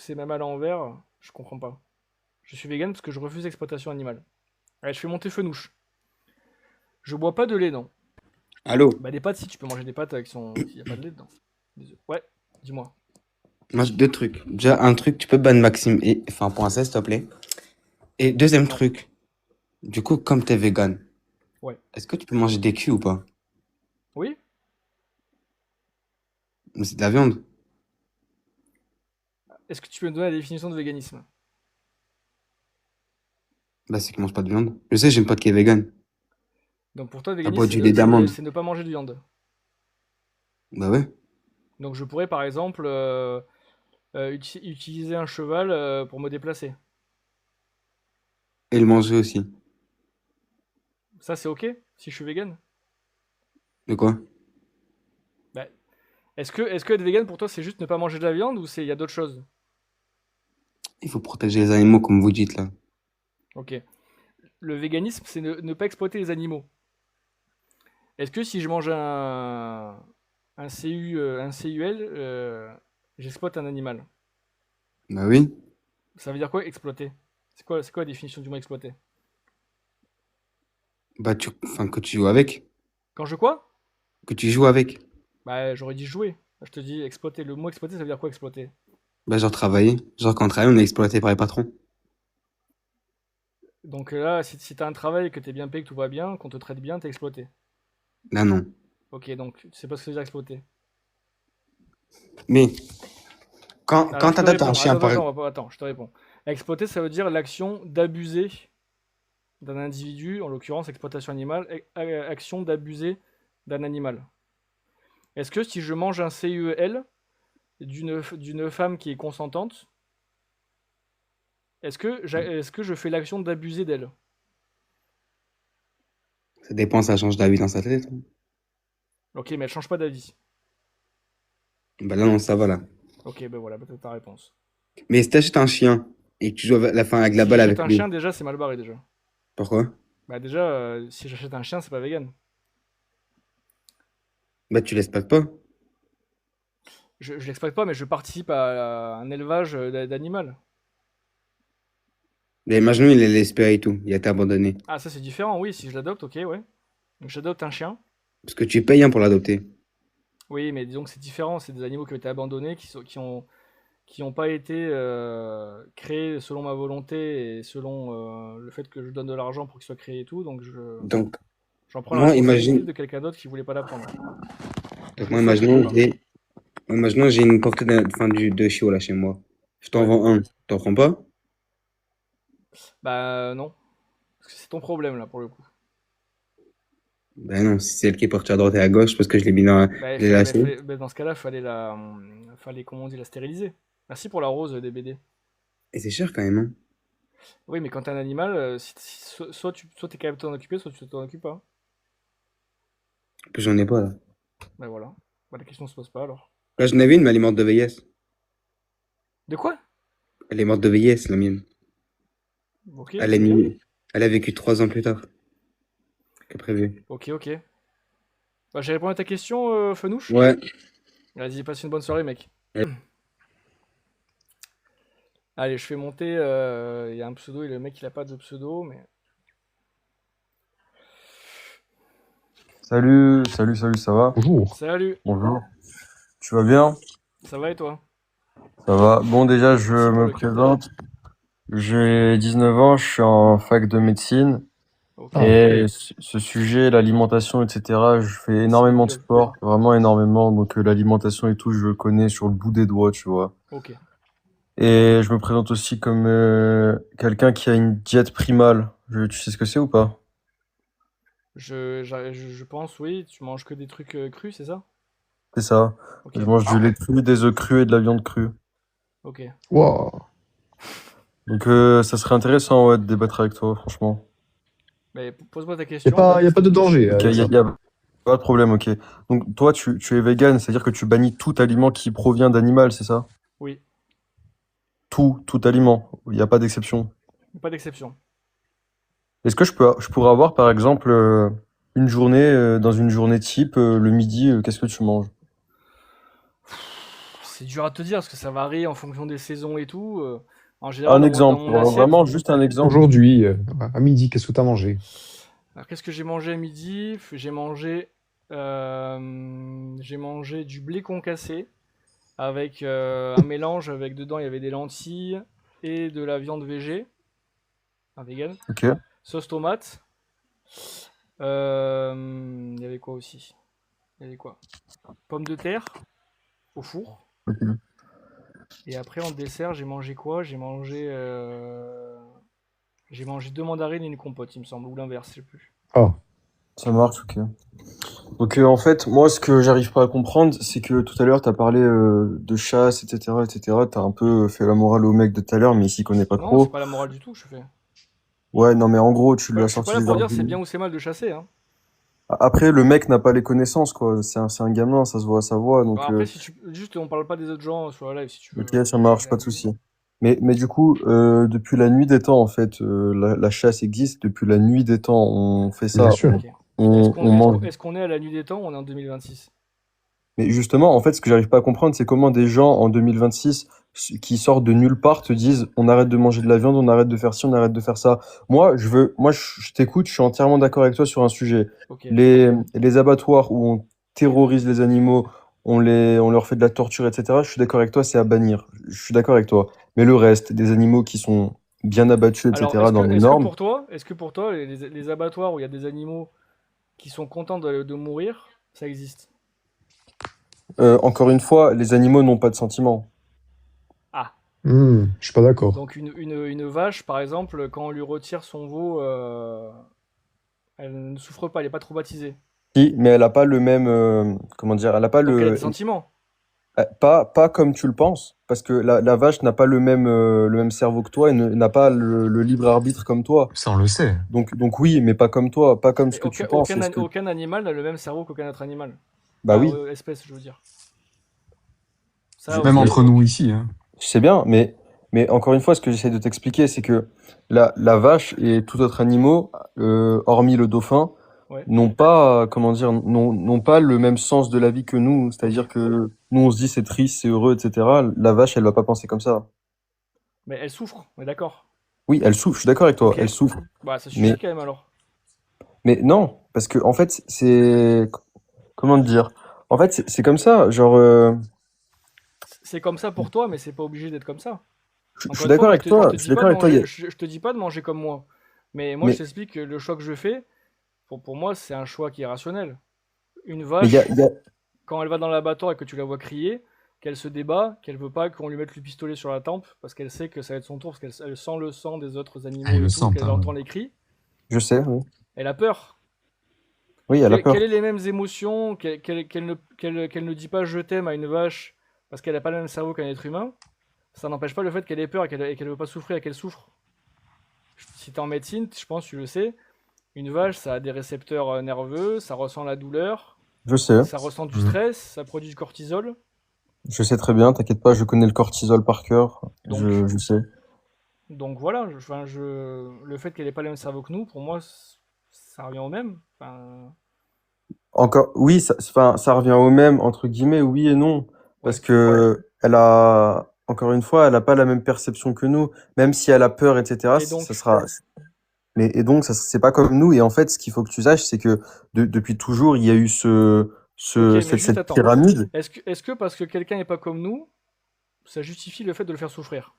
c'est même à l'envers, je comprends pas. Je suis vegan parce que je refuse l'exploitation animale. Allez, je fais monter Fenouche. Je bois pas de lait, non. Allô? Bah, des pâtes, si tu peux manger des pâtes avec son. S'il y a pas de lait dedans. Des œufs. Ouais, dis-moi. Moi, j'ai deux trucs. Déjà, un truc, tu peux ban Maxime et enfin pour un 16, s'il te plaît. Et deuxième Non. truc, du coup, comme t'es vegan, Ouais. est-ce que tu peux manger des culs ou pas? Oui? Mais c'est de la viande. Est-ce que tu peux me donner la définition de véganisme? Bah, c'est qu'ils mangent pas de viande. Je sais, j'ai une pote qui est vegan. Donc pour toi, le Elle véganisme, boit du lait d'amande. c'est ne pas manger de viande. Bah ouais. Donc je pourrais par exemple utiliser un cheval pour me déplacer. Et le manger aussi. Ça, c'est ok si je suis vegan? De quoi? Bah, est-ce que être vegan pour toi, c'est juste ne pas manger de la viande ou il y a d'autres choses? Il faut protéger les animaux, comme vous dites là. Ok. Le véganisme, c'est ne pas exploiter les animaux. Est-ce que si je mange un CUL, j'exploite un animal? Bah oui. Ça veut dire quoi exploiter? C'est quoi la définition du mot exploiter? Bah enfin, que tu joues avec. Quand je quoi? Que tu joues avec. Bah j'aurais dit jouer. Je te dis exploiter. Le mot exploiter, ça veut dire quoi exploiter? Bah genre travailler. Genre quand on travaille, on est exploité par les patrons. Donc là, si t'as un travail, que t'es bien payé, que tout va bien, qu'on te traite bien, t'es exploité. Là, non. Ok, donc tu sais pas ce que ça veut dire exploiter. Mais quand Alors je te t'adoptes un réponds. chien, Attends, par attends, exemple. attends, je te réponds. Exploiter, ça veut dire l'action d'abuser d'un individu, en l'occurrence exploitation animale, action d'abuser d'un animal. Est-ce que si je mange un CUEL d'une femme qui est consentante, est-ce que je fais l'action d'abuser d'elle? Ça dépend, ça change d'avis dans sa tête. Ok, mais elle change pas d'avis. Bah là, non, ça va là. Ok, ben voilà, peut-être ta réponse. Mais si t'achètes un chien et que tu joues avec la fin avec la Si balle j'achète avec un lui, chien, déjà, c'est mal barré, déjà. pourquoi? Bah déjà, si j'achète un chien, c'est pas vegan. Bah tu l'exploites pas. Je l'exploite pas, mais je participe à un élevage d'animal. Mais imaginons, il est l'espéré et tout, il a été abandonné. Ah, ça c'est différent, oui, si je l'adopte, ok, ouais. Donc j'adopte un chien. Parce que tu payes hein, pour l'adopter. Oui, mais disons que c'est différent, c'est des animaux qui ont été abandonnés, qui ont pas été créés selon ma volonté et selon le fait que je donne de l'argent pour qu'ils soient créés et tout, donc Donc, j'en prends la moi, responsabilité imagine, de quelqu'un d'autre qui voulait pas la prendre. donc, Des fois, je le fais pas. imaginons, j'ai une portée de chiot là chez moi. Je t'en Ouais. vends un. T'en prends pas? Bah non, parce que c'est ton problème là pour le coup. Ben non, si c'est elle qui est portée à droite et à gauche, parce que je l'ai mis dans, Bah, je l'ai lâché. dans ce cas-là, fallait, comment on dit, la stériliser. Merci pour la rose des BD. Et c'est cher quand même, hein. Oui, mais quand t'as un animal, soit t'es capable de t'en occuper, soit tu t'en occupes pas. En plus, j'en ai pas là. Bah voilà. Bah, la question se pose pas alors. Là, j'en avais une, mais elle est morte de vieillesse. De quoi? Elle est morte de vieillesse, la mienne. Ok, Elle a c'est bien. mis, elle a vécu 3 ans plus tard que prévu. Ok, ok. Bah, j'ai répondu à ta question, Fenouche. Ouais. Vas-y, passe une bonne soirée, mec. Allez, je fais monter. Il y a un pseudo et le mec il a pas de pseudo, mais. Salut, salut, salut, ça va? Bonjour. Salut, Bonjour. Tu vas bien? ça va et toi? Ça va. Bon, déjà, je Merci pour me le cœur. présente. J'ai 19 ans, je suis en fac de médecine. Ok, Ah, Et ce sujet, l'alimentation, etc., je fais s'il vous énormément de plaît. sport, vraiment énormément. Donc, l'alimentation et tout, je le connais sur le bout des doigts, tu vois. Ok. Et je me présente aussi comme quelqu'un qui a une diète primale. Tu sais ce que c'est ou pas? Je pense, oui, tu manges que des trucs crus, c'est ça? C'est ça. Ok, Je mange du lait cru, des œufs crus et de la viande crue. ok. wow. Donc, ça serait intéressant, ouais, de débattre avec toi, franchement. Mais pose-moi ta Il n'y a question. pas, y a pas de danger Ok, avec ça. y a pas de problème, ok. Donc toi, tu es vegan, c'est-à-dire que tu bannis tout aliment qui provient d'animal, c'est ça? Oui, Tout aliment, il n'y a pas d'exception. pas d'exception. Est-ce que je pourrais avoir, par exemple, une journée, dans une journée type, le midi, qu'est-ce que tu manges? c'est dur à te dire parce que ça varie en fonction des saisons et tout. En général, Un dans exemple, mon assiette. vraiment juste un exemple. Aujourd'hui, à midi, qu'est-ce que tu as mangé? Alors, qu'est-ce que j'ai mangé à midi? J'ai mangé du blé concassé avec un mélange avec dedans il y avait des lentilles et de la viande végé, un vegan, Ok. sauce tomate. Il y avait quoi aussi? Il y avait quoi? Pommes de terre au four. Ok. Et après en dessert j'ai mangé quoi? J'ai mangé deux mandarines et une compote il me semble, ou l'inverse, je sais plus. Ah, Ça marche, ok. Donc en fait, moi, ce que j'arrive pas à comprendre, c'est que tout à l'heure, t'as parlé de chasse, etc., etc. T'as un peu fait la morale au mec de tout à l'heure, mais il s'y connaît pas Non, c'est trop. pas la morale du tout que je fais. Ouais, non, mais en gros, tu lui as Je suis pas sorti là des pour dire c'est arguments. bien ou c'est mal de chasser, hein. Après, le mec n'a pas les connaissances, quoi. C'est un gamin, ça se voit à sa voix. Bah Donc, après, si tu. Juste, on parle pas des autres gens sur la live, si tu veux. ok, ça marche, pas de souci. Mais du coup, depuis la nuit des temps, en fait, la chasse existe. Depuis la nuit des temps, on fait ça. bien sûr. Ok. On mange. Est-ce qu'on est à la nuit des temps ou on est en 2026? Mais justement, en fait, ce que j'arrive pas à comprendre, c'est comment des gens en 2026 qui sortent de nulle part te disent on arrête de manger de la viande, on arrête de faire ci, on arrête de faire ça. Je t'écoute, je suis entièrement d'accord avec toi sur un sujet. Ok. Les abattoirs où on terrorise les animaux, on leur fait de la torture, etc. Je suis d'accord avec toi, c'est à bannir. Je suis d'accord avec toi. Mais le reste, des animaux qui sont bien abattus, Alors, etc., dans les normes, est-ce que pour toi, les abattoirs où il y a des animaux qui sont contents de mourir, ça existe? encore une fois, les animaux n'ont pas de sentiments. Ah. Je suis pas d'accord. Donc une vache, par exemple, quand on lui retire son veau, elle ne souffre pas, elle n'est pas traumatisée. Si, mais elle a pas le même, comment dire, elle a pas Donc elle a le, des sentiments. pas comme tu le penses, parce que la vache n'a pas le même cerveau que toi et n'a pas le libre arbitre comme toi. Ça, on le sait. Donc oui, mais pas comme toi, pas comme ce Mais que tu penses. aucun animal n'a le même cerveau qu'aucun autre animal. Bah Enfin, oui, espèce, je veux dire. je Ça, Même ok. entre nous ici, hein. je sais bien, mais encore une fois, ce que j'essaie de t'expliquer, c'est que la vache et tout autre animal, hormis le dauphin, Ouais. n'ont pas, comment dire, n'ont pas le même sens de la vie que nous. C'est-à-dire que nous, on se dit c'est triste, c'est heureux, etc. La vache, elle va pas penser comme ça. Mais elle souffre, on est d'accord. Oui, elle souffre, je suis d'accord avec toi, Ok. elle souffre. Bah ça Mais, suffit quand même alors. mais non, parce que en fait, comment te dire? En fait, c'est comme ça, genre, C'est comme ça pour toi, mais c'est pas obligé d'être comme ça. je Encore suis une fois, d'accord moi avec toi, je te je suis dis pas d'accord de avec toi. manger, je te dis pas de manger comme moi. Mais moi je Mais t'explique que le choix que je fais, pour moi c'est un choix qui est rationnel. Une mais vache, il y a, quand elle va dans l'abattoir et que tu la vois crier, qu'elle se débat, qu'elle veut pas qu'on lui mette le pistolet sur la tempe, parce qu'elle sait que ça va être son tour, parce qu'elle sent le sang des autres Ah, animaux ils le et tout, sentent, qu'elle hein. entend les cris, je sais, oui. elle a peur. Oui, elle a Quelles peur. sont les mêmes émotions qu'elle ne dit pas je t'aime à une vache parce qu'elle n'a pas le même cerveau qu'un être humain, ça n'empêche pas le fait qu'elle ait peur et qu'elle ne veut pas souffrir et qu'elle souffre. Si tu es en médecine, je pense que tu le sais, une vache, ça a des récepteurs nerveux, ça ressent la douleur, Je sais, ça ressent du Mhm. stress, ça produit du cortisol. je sais très bien, t'inquiète pas, je connais le cortisol par cœur, Donc, je sais. donc voilà, le fait qu'elle n'ait pas le même cerveau que nous, pour moi, ça revient au même. Enfin, Encore, oui, enfin, ça revient au même, entre guillemets, oui et non. Parce ouais. que encore une fois, elle a pas la même perception que nous. Même si elle a peur, etc., Et ça donc, sera, et donc, ça, c'est pas comme nous. Et en fait, ce qu'il faut que tu saches, c'est que depuis toujours, il y a eu ok, mais juste cette attends. pyramide. Est-ce que parce que quelqu'un n'est pas comme nous, ça justifie le fait de le faire souffrir?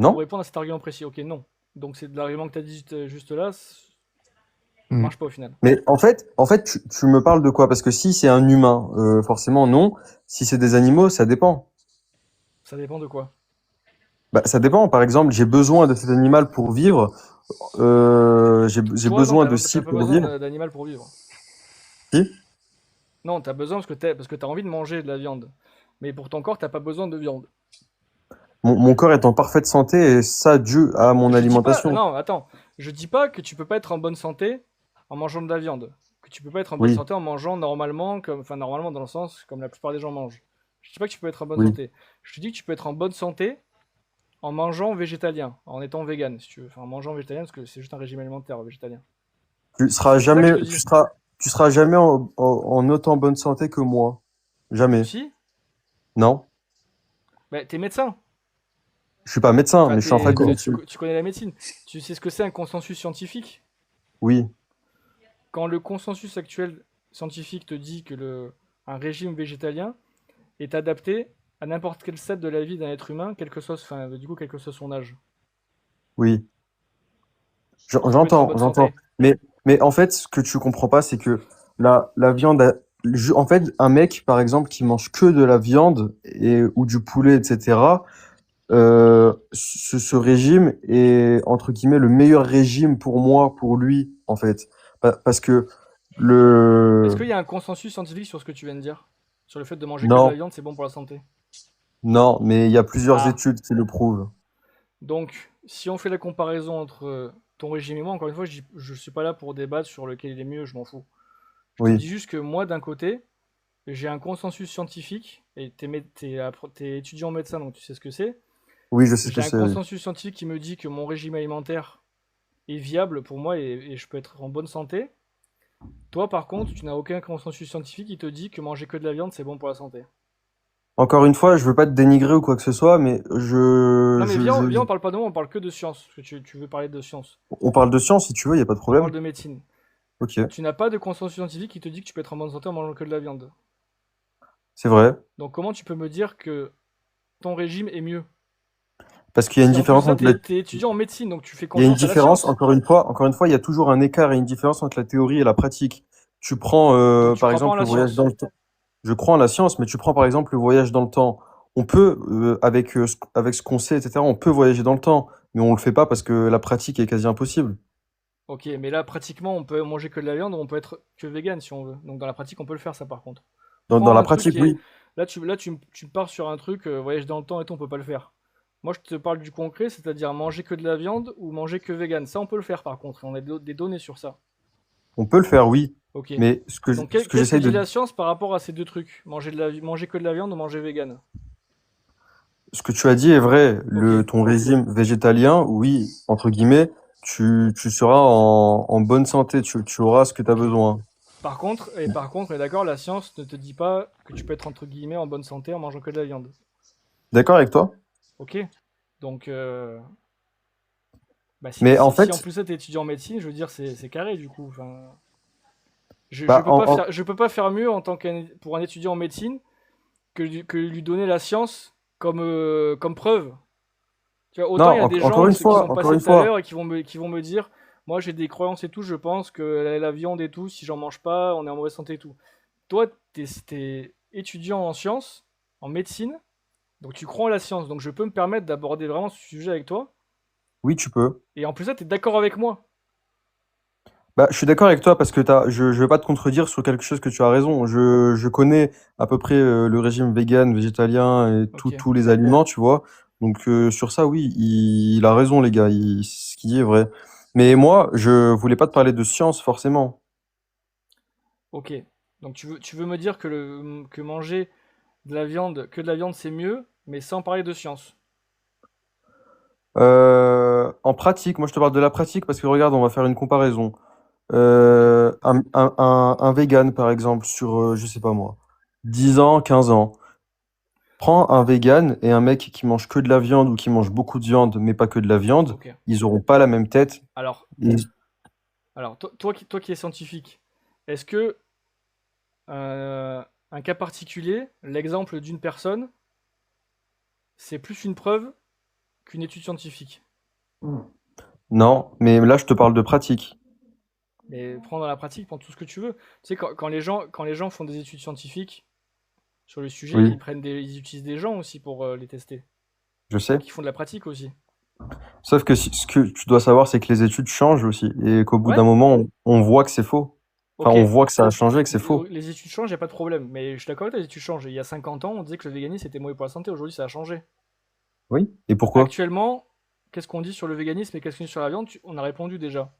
Pour Non? répondre à cet argument précis, ok, non. Donc c'est de l'argument que tu as dit juste là, ça Mm. marche pas au final. Mais en fait, tu me parles de quoi? Parce que si c'est un humain, forcément, non. Si c'est des animaux, ça dépend. Ça dépend de quoi. Bah, ça dépend. Par exemple, j'ai besoin de cet animal pour vivre. J'ai Toi, non, besoin de t'as ci pas pour besoin vivre. d'animal pour vivre. Si? Non, t'as besoin parce que t'as envie de manger de la viande. Mais pour ton corps, t'as pas besoin de viande. Mon corps est en parfaite santé et ça, dû à mon Je dis pas, alimentation. non, attends, je dis pas que tu peux pas être en bonne santé en mangeant de la viande. Que tu peux pas être en bonne Oui, santé en mangeant normalement, enfin normalement dans le sens comme la plupart des gens mangent. Je dis pas que tu peux être en bonne oui. santé. Je te dis que tu peux être en bonne santé en mangeant végétalien, en étant vegan, si tu veux. Enfin, en mangeant végétalien, parce que c'est juste un régime alimentaire végétalien. Tu seras C'est ça que je jamais, te dis. tu seras jamais en autant bonne santé que moi. Jamais. Si, Non, Bah, t'es médecin. je suis pas médecin, Enfin, mais je suis en fac de D'accord. médecine. tu connais la médecine. Tu sais ce que c'est un consensus scientifique? Oui, Quand le consensus actuel scientifique te dit que un régime végétalien est adapté à n'importe quel stade de la vie d'un être humain, quel que soit son âge, oui. pour être en J'entends, bonne j'entends. santé. Mais en fait, ce que tu comprends pas, c'est que la viande, en fait, un mec, par exemple, qui mange que de la viande ou du poulet, etc., ce régime est, entre guillemets, le meilleur régime pour moi, pour lui, en fait. Parce que Est-ce le... qu'il y a un consensus scientifique sur ce que tu viens de dire? Sur le fait de manger que de la Non, viande, c'est bon pour la santé? non, mais il y a plusieurs Ah, études qui le prouvent. donc, si on fait la comparaison entre ton régime et moi, encore une fois, je suis pas là pour débattre sur lequel il est mieux, je m'en fous. Je te Oui, dis juste que moi, d'un côté, j'ai un consensus scientifique, et t'es étudiant en médecin, donc tu sais ce que c'est. oui, je sais ce que J'ai un c'est, oui. consensus scientifique qui me dit que mon régime alimentaire est viable pour moi et je peux être en bonne santé. Toi, par contre, tu n'as aucun consensus scientifique qui te dit que manger que de la viande, c'est bon pour la santé. Encore une fois, je veux pas te dénigrer ou quoi que ce soit, mais Non, mais viens, on parle pas de moi, on parle que de science, parce que tu veux parler de science. on parle de science si tu veux, il y a pas de On parle problème. de médecine. Ok, Tu n'as pas de consensus scientifique qui te dit que tu peux être en bonne santé en mangeant que de la viande. c'est vrai. Donc comment tu peux me dire que ton régime est mieux? Parce qu'il y a une Si en plus différence ça, entre la... t'es étudiant en médecine, donc tu fais Il y a une confiance à la différence, science. encore une fois, il y a toujours un écart et une différence entre la théorie et la pratique. Tu prends, Donc tu par crois pas en exemple, la le voyage dans science. le temps. Je crois en la science, mais tu prends, par exemple, le voyage dans le temps. On peut, avec ce qu'on sait, etc., on peut voyager dans le temps, mais on le fait pas parce que la pratique est quasi impossible. Ok, mais là pratiquement on peut manger que de la viande, on peut être que vegan si on veut. Donc dans la pratique on peut le faire ça par contre. Dans Prends la un truc pratique, qui est... oui. Tu pars sur un truc, voyage dans le temps et tout, on peut pas le faire. Moi je te parle du concret, c'est-à-dire manger que de la viande ou manger que vegan. Ça on peut le faire par contre, et on a des données sur ça. On peut le faire, oui. Ok. Mais Donc ce que qu'est-ce que j'essaye dit de, la science par rapport à ces deux trucs? Manger que de la viande ou manger vegan? ce que tu as dit est vrai. Ok. Ton régime végétalien, oui, entre guillemets, tu seras en bonne santé, tu auras ce que tu as Ok. besoin. Par contre, on est d'accord, la science ne te dit pas que tu peux être entre guillemets en bonne santé en mangeant que de la viande. D'accord avec toi? Ok. Donc, bah, Mais en si en fait, plus ça t'es étudiant en médecine, je veux dire, c'est carré du coup. Enfin, bah, je peux pas faire mieux pour un étudiant en médecine que lui donner la science comme preuve. Tu vois, non, autant il y a des gens qui sont encore passés une tout à fois, l'heure et qui vont me dire, moi j'ai des croyances et tout, je pense que la viande et tout, si j'en mange pas, on est en mauvaise santé et tout. Toi, t'es étudiant en sciences, en médecine, donc tu crois en la science, donc je peux me permettre d'aborder vraiment ce sujet avec toi. oui, tu peux. Et en plus ça, t'es d'accord avec moi. Bah, je suis d'accord avec toi parce que je vais pas te contredire sur quelque chose que tu as raison. Je connais à peu près le régime vegan, végétalien et Ok, tous les aliments, tu vois. Donc sur ça, oui, il a raison, les gars. Ce qu'il dit est vrai. Mais moi, je voulais pas te parler de science forcément. ok. Donc tu veux me dire que manger que de la viande c'est mieux, mais sans parler de science. En pratique, moi je te parle de la pratique parce que regarde, on va faire une comparaison. Ok. Un vegan, par exemple, sur, je sais pas moi, 10 ans, 15 ans. Prends un vegan et un mec qui mange que de la viande ou qui mange beaucoup de viande, mais pas que de la viande, Ok. ils auront pas la même tête. Alors, Ils- toi qui es scientifique, est-ce que un cas particulier, l'exemple d'une personne, c'est plus une preuve qu'une étude scientifique? Non, mais là, je te parle de pratique. Mais prends dans la pratique, prends tout ce que tu veux. Tu sais, quand les gens font des études scientifiques sur le sujet, Oui, ils utilisent des gens aussi pour les tester. je sais. Donc ils font de la pratique aussi. Sauf que ce que tu dois savoir, c'est que les études changent aussi et qu'au bout d'un Ouais, moment, on voit que c'est faux. Enfin, ok. on voit que ça a changé et que c'est faux. Les études changent, y a pas de problème. Mais je suis d'accord avec toi, les études changent. Il y a 50 ans, on disait que le véganisme était mauvais pour la santé. Aujourd'hui, ça a changé. Oui. Et pourquoi? Actuellement, qu'est-ce qu'on dit sur le véganisme et qu'est-ce qu'on dit sur la viande? On a répondu déjà.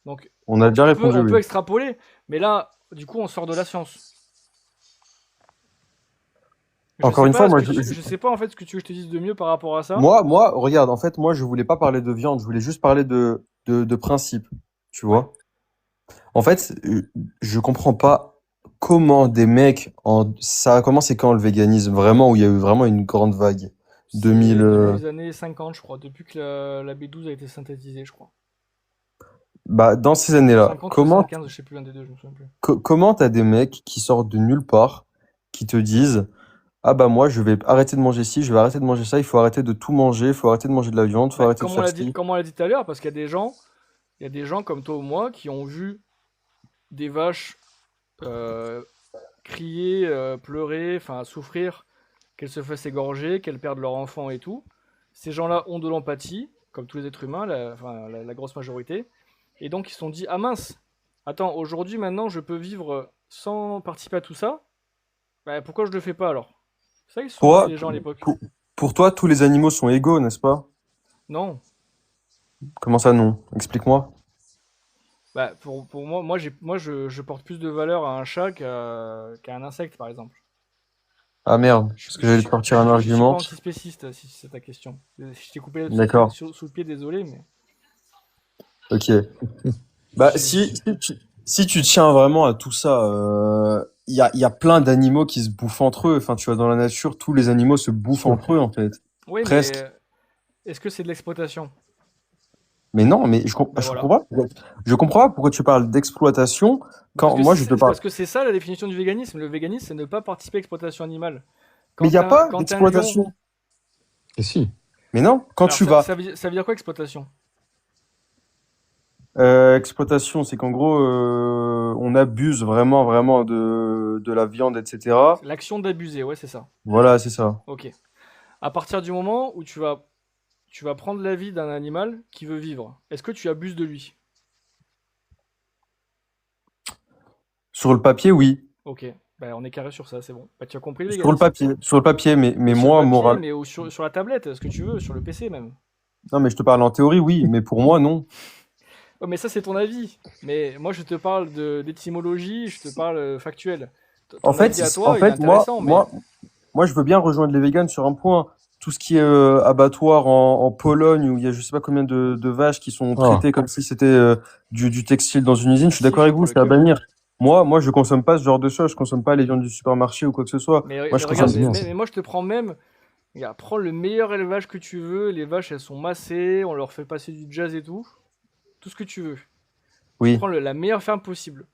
Donc, On a déjà répondu, on peut oui. extrapoler, mais là, du coup, on sort de la science. Encore une fois, Je sais pas en fait ce que tu veux que je te dise de mieux par rapport à ça. regarde, en fait, moi, je voulais pas parler de viande, je voulais juste parler de principe, tu Ouais. vois. En fait, je comprends pas comment des mecs ça a commencé quand le véganisme vraiment où il y a eu vraiment une grande vague C'est 2000 depuis les années 50, je crois, depuis que la B12 a été synthétisée, je crois. bah dans ces années-là 50 ou comment 75, je sais plus, un des deux, je me souviens plus. comment t'as des mecs qui sortent de nulle part qui te disent ah bah moi je vais arrêter de manger ci, je vais arrêter de manger ça, il faut arrêter de tout manger, il faut arrêter de manger de la viande, il faut Bah, arrêter de faire ci. comme on l'a dit tout à l'heure, parce qu'il y a il y a des gens comme toi ou moi qui ont vu des vaches euh, crier, pleurer, enfin souffrir, qu'elles se fassent égorger, qu'elles perdent leur enfant et tout. Ces gens-là ont de l'empathie, comme tous les êtres humains, enfin, la grosse majorité. Et donc ils se sont dit, ah mince, attends, aujourd'hui maintenant je peux vivre sans participer à tout ça. Bah, pourquoi je le fais pas alors? C'est ça qu'ils se sont dit Toi, les gens à l'époque. pour, pour toi tous les animaux sont égaux, n'est-ce pas? Non. Comment ça non? Explique-moi. Bah, pour moi, je porte plus de valeur à un chat qu'à un insecte, par exemple. Ah merde, parce que j'allais te sortir un Je suis pas argument. antispéciste, si c'est ta question. Si je t'ai coupé D'accord. sous le pied, désolé, mais Ok. Bah, j'ai- si tu tiens vraiment à tout ça, il y a plein d'animaux qui se bouffent entre eux. Enfin, tu vois, dans la nature, tous les animaux se bouffent Sûr. entre eux, en fait. Oui, mais Presque. est-ce que c'est de l'exploitation? Mais non, mais Ben je voilà. comprends pas. Je comprends pas pourquoi tu parles d'exploitation Parce quand que moi je te parle. parce que c'est ça la définition du véganisme. Le véganisme, c'est ne pas participer à l'exploitation animale. Mais il n'y a pas Quand un lion. d'exploitation. Et si. Mais non, quand Alors, tu vas. ça veut dire quoi exploitation? Exploitation, c'est qu'en gros, on abuse vraiment, vraiment de la viande, etc. C'est l'action d'abuser, ouais, c'est ça. Voilà, c'est ça. Ok. À partir du moment où tu vas prendre la vie d'un animal qui veut vivre, est-ce que tu abuses de lui? Sur le papier, oui. Ok. Ben, on est carré sur ça, c'est bon. Bah, tu as compris le véganisme. Sur le papier, mais Sur le moi, papier, moral. mais sur la tablette, ce que tu veux, sur le PC même. Non, mais je te parle en théorie, oui, mais pour moi, non. Oh, mais ça, c'est ton avis. Mais moi, je te parle d'étymologie, je te parle factuel. En Ton avis fait, à toi, il est moi, intéressant, mais. moi, je veux bien rejoindre les végans sur un point. Tout ce qui est abattoir en Pologne, où il y a je sais pas combien de vaches qui sont Ah. traitées comme si c'était du textile dans une usine, je suis Si, d'accord je avec vois vous, c'est à lequel. bannir. Moi, je consomme pas ce genre de choses. Je consomme pas les viandes du supermarché ou quoi que ce soit. Moi, Mais je Ah, consomme. regarde, c'est bien ça. mais moi, je te prends même. Regarde, prends le meilleur élevage que tu veux. Les vaches, elles sont massées, on leur fait passer du jazz et tout. Tout ce que tu veux. Tu Oui, prends la meilleure ferme possible.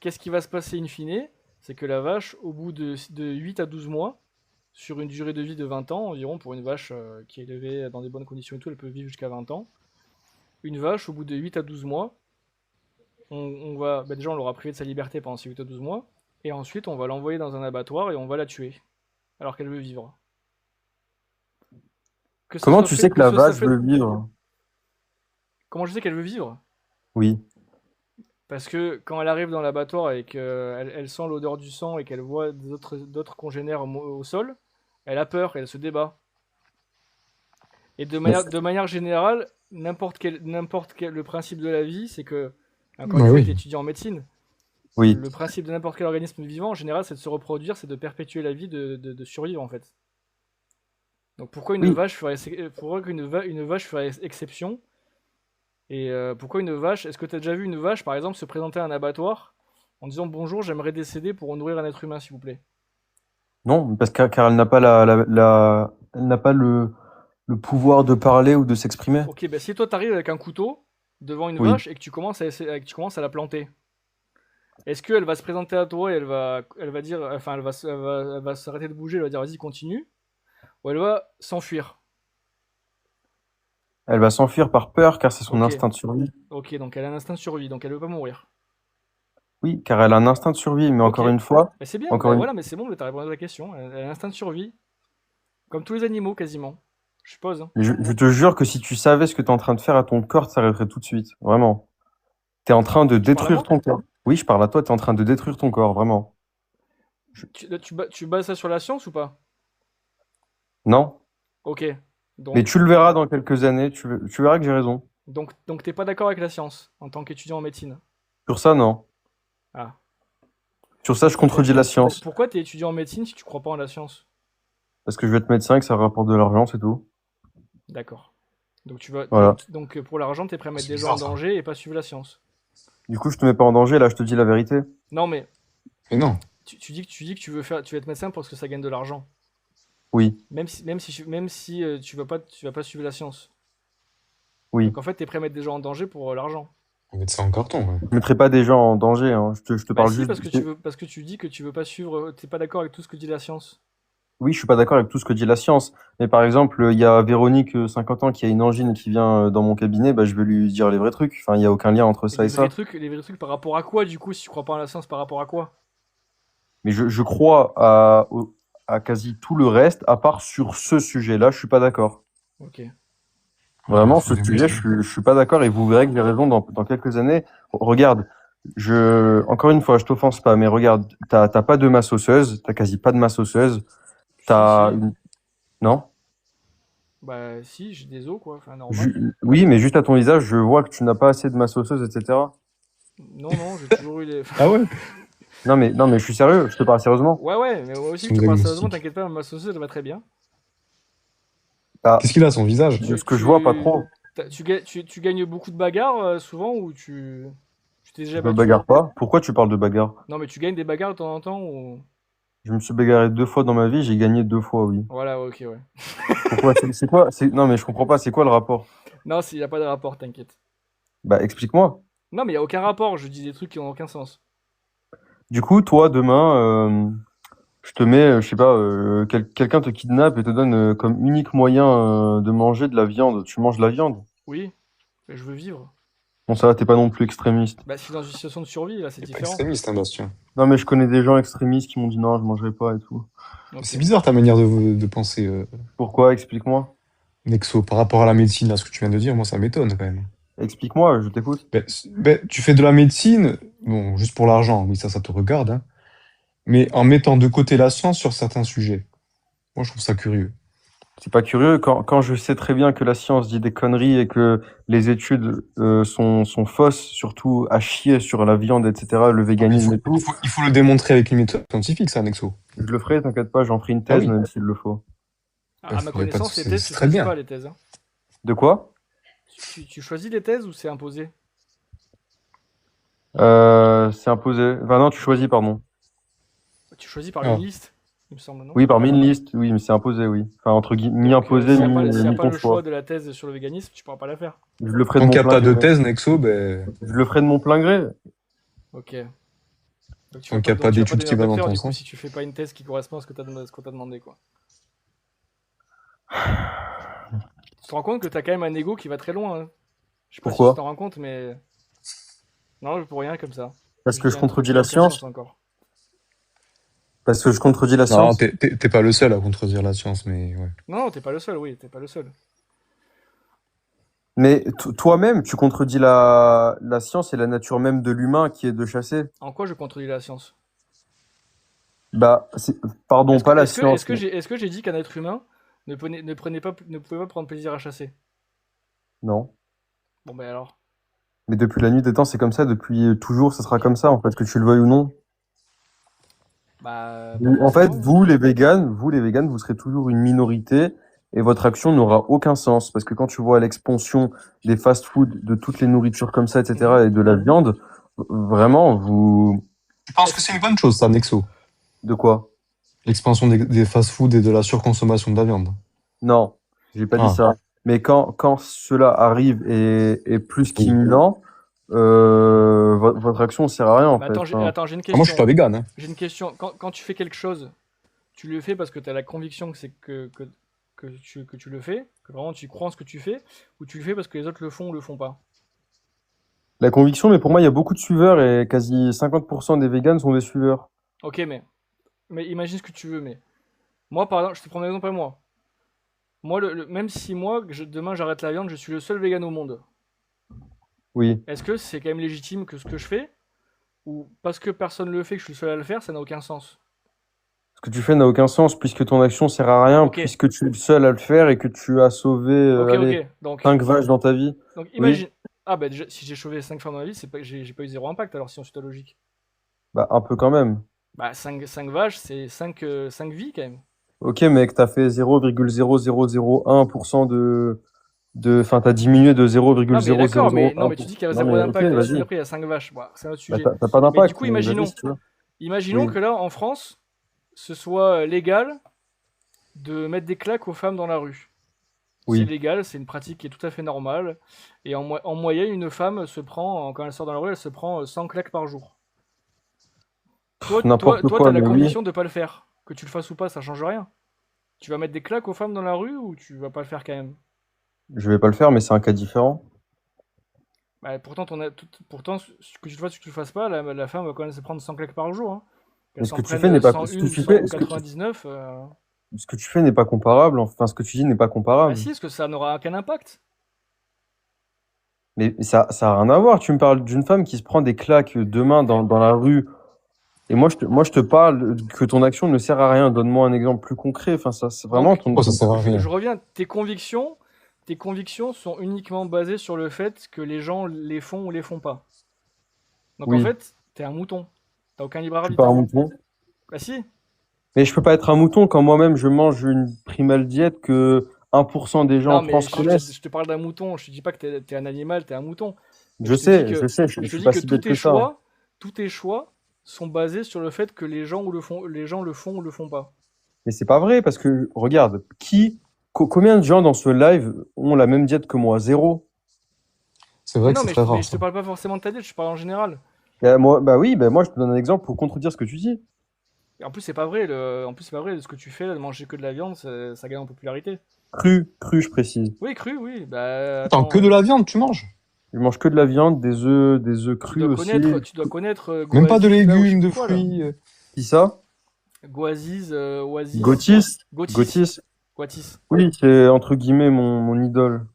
Qu'est-ce qui va se passer in fine? C'est que la vache, au bout de 8 à 12 mois, sur une durée de vie de 20 ans environ, pour une vache qui est élevée dans des bonnes conditions et tout, elle peut vivre jusqu'à 20 ans. Une vache, au bout de 8 à 12 mois, déjà on l'aura privé de sa liberté pendant ces 8 à 12 mois, et ensuite on va l'envoyer dans un abattoir et on va la tuer, alors qu'elle veut vivre. Que ça comment soit tu fait, sais que que la ce soit vache fait. veut vivre? Comment je sais qu'elle veut vivre? Oui. Parce que quand elle arrive dans l'abattoir et qu'elle elle sent l'odeur du sang et qu'elle voit d'autres congénères au sol, elle a peur et elle se débat. Et Mais de manière générale, le principe de la vie, c'est que, encore une Ouais, fois, tu oui. étudies en médecine, oui, le principe de n'importe quel organisme vivant, en général, c'est de se reproduire, c'est de perpétuer la vie, de survivre, en fait. Donc oui. pourquoi une vache ferait exception? Et pourquoi une vache? Est-ce que tu as déjà vu une vache, par exemple, se présenter à un abattoir en disant bonjour, j'aimerais décéder pour nourrir un être humain, s'il vous plaît? Non, parce que car elle n'a pas elle n'a pas le pouvoir de parler ou de s'exprimer. Ok, ben si toi t'arrives avec un couteau devant une Oui. vache et que tu commences à la planter, est-ce qu'elle va se présenter à toi et elle va dire, enfin, elle va s'arrêter de bouger, elle va dire vas-y, continue, ou elle va s'enfuir? Elle va s'enfuir par peur car c'est son Ok, instinct de survie. ok, donc elle a un instinct de survie, donc elle veut pas mourir. Oui, car elle a un instinct de survie, mais Ok, encore une fois, mais c'est bien, encore ben une, voilà, mais c'est bon, t'as répondu à la question. Elle a un instinct de survie, comme tous les animaux quasiment, je suppose, hein. je te jure que si tu savais ce que tu es en train de faire à ton corps, ça arrêterait tout de suite. Vraiment. Tu es en train de Tu parles à détruire moi? ton corps. Oui, je parle à toi, tu es en train de détruire ton corps, vraiment. Tu bases ça sur la science ou pas? Non, Ok, mais donc, tu le verras dans quelques années, tu verras que j'ai raison. donc t'es pas d'accord avec la science en tant qu'étudiant en médecine? Sur ça, non. Ah. Sur ça, je contredis la science. Pourquoi t'es étudiant en médecine si tu crois pas en la science? Parce que je vais être médecin et que ça rapporte de l'argent, c'est tout. D'accord. Donc tu vas Voilà. donc pour l'argent, t'es prêt à mettre C'est des gens en bizarre ça. danger et pas suivre la science. Du coup, je te mets pas en danger, là, je te dis la vérité. Non mais Mais non. Tu dis que tu veux être médecin parce que ça gagne de l'argent. Oui, Même si tu vas pas suivre la science. oui. Donc en fait, t'es prêt à mettre des gens en danger pour l'argent. On met ça en carton, ouais. Je mettrai pas des gens en danger, hein. Je te Bah parle si, juste. parce que tu dis que tu veux pas suivre, t'es pas d'accord avec tout ce que dit la science. Oui, je suis pas d'accord avec tout ce que dit la science. Mais par exemple, il y a Véronique, 50 ans, qui a une angine qui vient dans mon cabinet, bah, je vais lui dire les vrais trucs. Enfin, il y a aucun lien entre Et ça et ça. les vrais trucs par rapport à quoi, du coup, si tu crois pas en la science, par rapport à quoi? Mais je crois à quasi tout le reste, à part sur ce sujet-là, je suis pas d'accord. Ok. Vraiment, Faut ce sujet, démontrer. je suis pas d'accord et vous verrez que j'ai raison dans quelques années. Regarde, encore une fois, je t'offense pas, mais regarde, t'as pas de masse osseuse, t'as quasi pas de masse osseuse, t'as Si. une... Non? Bah si, j'ai des os, quoi, enfin normal. Oui, mais juste à ton visage, je vois que tu n'as pas assez de masse osseuse, etc. Non, j'ai toujours eu des... Ah ouais? Non, mais je suis sérieux, je te parle sérieusement. Ouais, mais moi aussi, Son je te parle sérieusement, diagnostic. t'inquiète pas, ma sauceuse, elle va très bien. Ah, Qu'est-ce qu'il a, son visage? de ce que je vois, pas trop. Tu gagnes beaucoup de bagarres, souvent, ou tu t'es déjà Je me battu? bagarre pas. Pourquoi tu parles de bagarre? Non, mais tu gagnes des bagarres de temps en temps, ou... Je me suis bagarré 2 fois dans ma vie, j'ai gagné 2 fois, oui. Voilà, ok, ouais. Pourquoi? C'est quoi? Non, mais je comprends pas, c'est quoi le rapport? Non, il y a pas de rapport, t'inquiète. Bah, explique-moi. Non, mais il y a aucun rapport, je dis des trucs qui ont aucun sens. Du coup, toi, demain, je te mets, je sais pas, quelqu'un te kidnappe et te donne comme unique moyen de manger de la viande. Tu manges de la viande? Oui, mais je veux vivre. Bon, ça va, t'es pas non plus extrémiste. Bah, je suis dans une situation de survie, là, c'est Il est pas différent. extrémiste, hein, Bastien. Non, mais je connais des gens extrémistes qui m'ont dit non, je mangerai pas et tout. Ok. C'est bizarre ta manière de penser, Pourquoi? Explique-moi. Nexo. Par rapport à la médecine, là, ce que tu viens de dire, moi, ça m'étonne quand même. Explique-moi, je t'écoute. Tu fais de la médecine, bon, juste pour l'argent, oui, ça te regarde, hein, mais en mettant de côté la science sur certains sujets. Moi, je trouve ça curieux. C'est pas curieux quand je sais très bien que la science dit des conneries et que les études sont fausses, surtout à chier sur la viande, etc., le véganisme et tout. Il faut le démontrer avec une méthode scientifique, ça, Nexo. Je le ferai, t'inquiète pas, j'en ferai une Ah thèse oui. même s'il le faut. À ma Y a pas de connaissance, les souci, thèses, c'est tu très choisis bien. pas les thèses, hein. De quoi? Tu choisis les thèses ou c'est imposé? C'est imposé. Enfin non, tu choisis, pardon. Tu choisis par une Ah. liste, il me semble, non? Oui, parmi une liste, oui, mais c'est imposé, oui. Enfin, entre guillemets, mi Donc, imposé, s'il n'y a mi pas ton le choix choix. de la thèse sur le véganisme, tu pourras pas la faire. Je le ferai de Tant mon qu'il n'y a plein pas de gré. thèse, Nexo, ben, Je le ferai de mon plein gré. Ok. Donc tant qu'il n'y a pas tu vas pas d'études qui devenir vont dans docteur ton du coup sens. si tu fais pas une thèse qui correspond à ce qu'on t'a demandé, quoi. Tu te rends compte que t'as quand même un ego qui va très loin, hein. Je sais pas si tu Pourquoi? t'en rends compte, mais... Non, pour rien, comme ça. Parce que dis je un truc contredis qui a la aucun sens science? encore. Parce que je contredis la Non, science? t'es pas le seul à contredire la science, mais ouais. Non, t'es pas le seul, oui, t'es pas le seul. Mais toi-même, tu contredis la science et la nature même de l'humain qui est de chasser. En quoi je contredis la science? Bah, pardon, pas la science, mais Est-ce que j'ai dit qu'un être humain ne pouvait pas prendre plaisir à chasser? non. Bon, ben alors. Mais depuis la nuit des temps, c'est comme ça, depuis toujours, ça sera comme ça, en fait, que tu le veuilles ou non. Bah, pas En fait, forcément. vous les véganes, vous serez toujours une minorité et votre action n'aura aucun sens. Parce que quand tu vois l'expansion des fast-food, de toutes les nourritures comme ça, etc., et de la viande, vraiment, vous... Je pense que c'est une bonne chose, ça, Nexo. De quoi? L'expansion des fast-food et de la surconsommation de la viande. Non, j'ai pas dit Ah. ça. Mais quand cela arrive et est plus Oui. qu'imminent, votre action ne sert à rien, en Mais fait. attends, j'ai une Ah, moi, je suis question. pas vegan, hein. J'ai une question. Quand tu fais quelque chose, tu le fais parce que tu as la conviction que c'est que tu le fais, que vraiment tu crois en ce que tu fais, ou tu le fais parce que les autres le font ou le font pas? La conviction, mais pour moi, il y a beaucoup de suiveurs et quasi 50% des véganes sont des suiveurs. Ok, mais imagine ce que tu veux, mais moi, par exemple, je te prends un exemple à moi. Moi, même si moi, demain j'arrête la viande, je suis le seul vegan au monde. Oui. Est-ce que c'est quand même légitime que ce que je fais, ou parce que personne le fait, que je suis le seul à le faire, ça n'a aucun sens? Ce que tu fais n'a aucun sens puisque ton action sert à rien, Ok. puisque tu es le seul à le faire et que tu as sauvé allez, Ok. Donc 5 vaches dans ta vie. imagine. Ah bah déjà, si j'ai sauvé 5 femmes dans ma vie, j'ai pas eu zéro impact alors si on suit ta logique. Bah, un peu quand même. Bah 5 vaches, c'est 5 vies quand même. Ok, mec, t'as fait 0,0001% Enfin, t'as diminué de Non mais d'accord, mais non mais tu 0,0001%. dis qu'il y a Non, zéro mais ok, impact, vas-y. après il y a 5 vaches, bah, c'est un autre Bah, sujet. t'as pas Mais d'impact, du coup, mais vas-y imaginons, si tu veux. Imaginons Oui. que là, en France, ce soit légal de mettre des claques aux femmes dans la rue. C'est Oui. légal, c'est une pratique qui est tout à fait normale. Et en moyenne, une femme se prend, quand elle sort dans la rue, elle se prend 100 claques par jour. N'importe Toi, quoi, t'as la mais oui. conviction de pas le faire. Que tu le fasses ou pas, ça change rien. Tu vas mettre des claques aux femmes dans la rue ou tu vas pas le faire quand même? Je vais pas le faire, mais c'est un cas différent. Bah, pourtant, pourtant, que tu le fasses ou que tu le fasses pas, la femme va quand même se prendre 100 claques par jour. Hein. Qu'elle Mais ce s'en que tu prenne fais n'est pas, 101 ce que ou tu 100 fais, ou ce que tu, 99. ce que tu fais n'est pas comparable. Enfin, ce que tu dis n'est pas Bah comparable. si, parce que ça n'aura aucun impact. Mais ça a rien à voir. Tu me parles d'une femme qui se prend des claques demain dans la rue. Et moi, je te parle que ton action ne sert à rien. Donne-moi un exemple plus concret. Enfin, ça, c'est vraiment Donc, ton. Oh, ça sert à je rien. reviens, tes convictions sont uniquement basées sur le fait que les gens les font ou les font pas. Donc en Oui, fait, t'es un mouton. T'as aucun libre je suis pas arbitre. un mouton. Bah si. Mais je peux pas être un mouton quand moi-même je mange une primal diète que 1% des gens Non, en mais France connaissent. je te parle d'un mouton. Je te dis pas que t'es un animal, t'es un mouton. Mais Je sais, je je te suis dis pas que si bête que ça. tous tes choix sont basés sur le fait que les gens le font ou le font pas. Mais c'est pas vrai parce que regarde, combien de gens dans ce live ont la même diète que moi? Zéro. C'est Mais vrai que non, c'est très mais rare, je te ça. parle pas forcément de ta diète, je te parle en général. Moi, bah oui, bah moi je te donne un exemple pour contredire ce que tu dis. Et en plus, c'est pas vrai. En plus, c'est pas vrai. Ce que tu fais, là, de manger que de la viande, ça gagne en popularité. Cru, je précise. Oui, cru, oui. Bah, Attends, attends, que de la viande, tu manges? Je mange que de la viande, des œufs crus aussi. tu dois connaître Même pas de Goaziz, là, ou je sais légumes, plus de quoi, là. fruits. Qui ça? Goaziz, Oasis, Gotis? Gotis, Gotis? Goatis. Oui, c'est entre guillemets mon idole.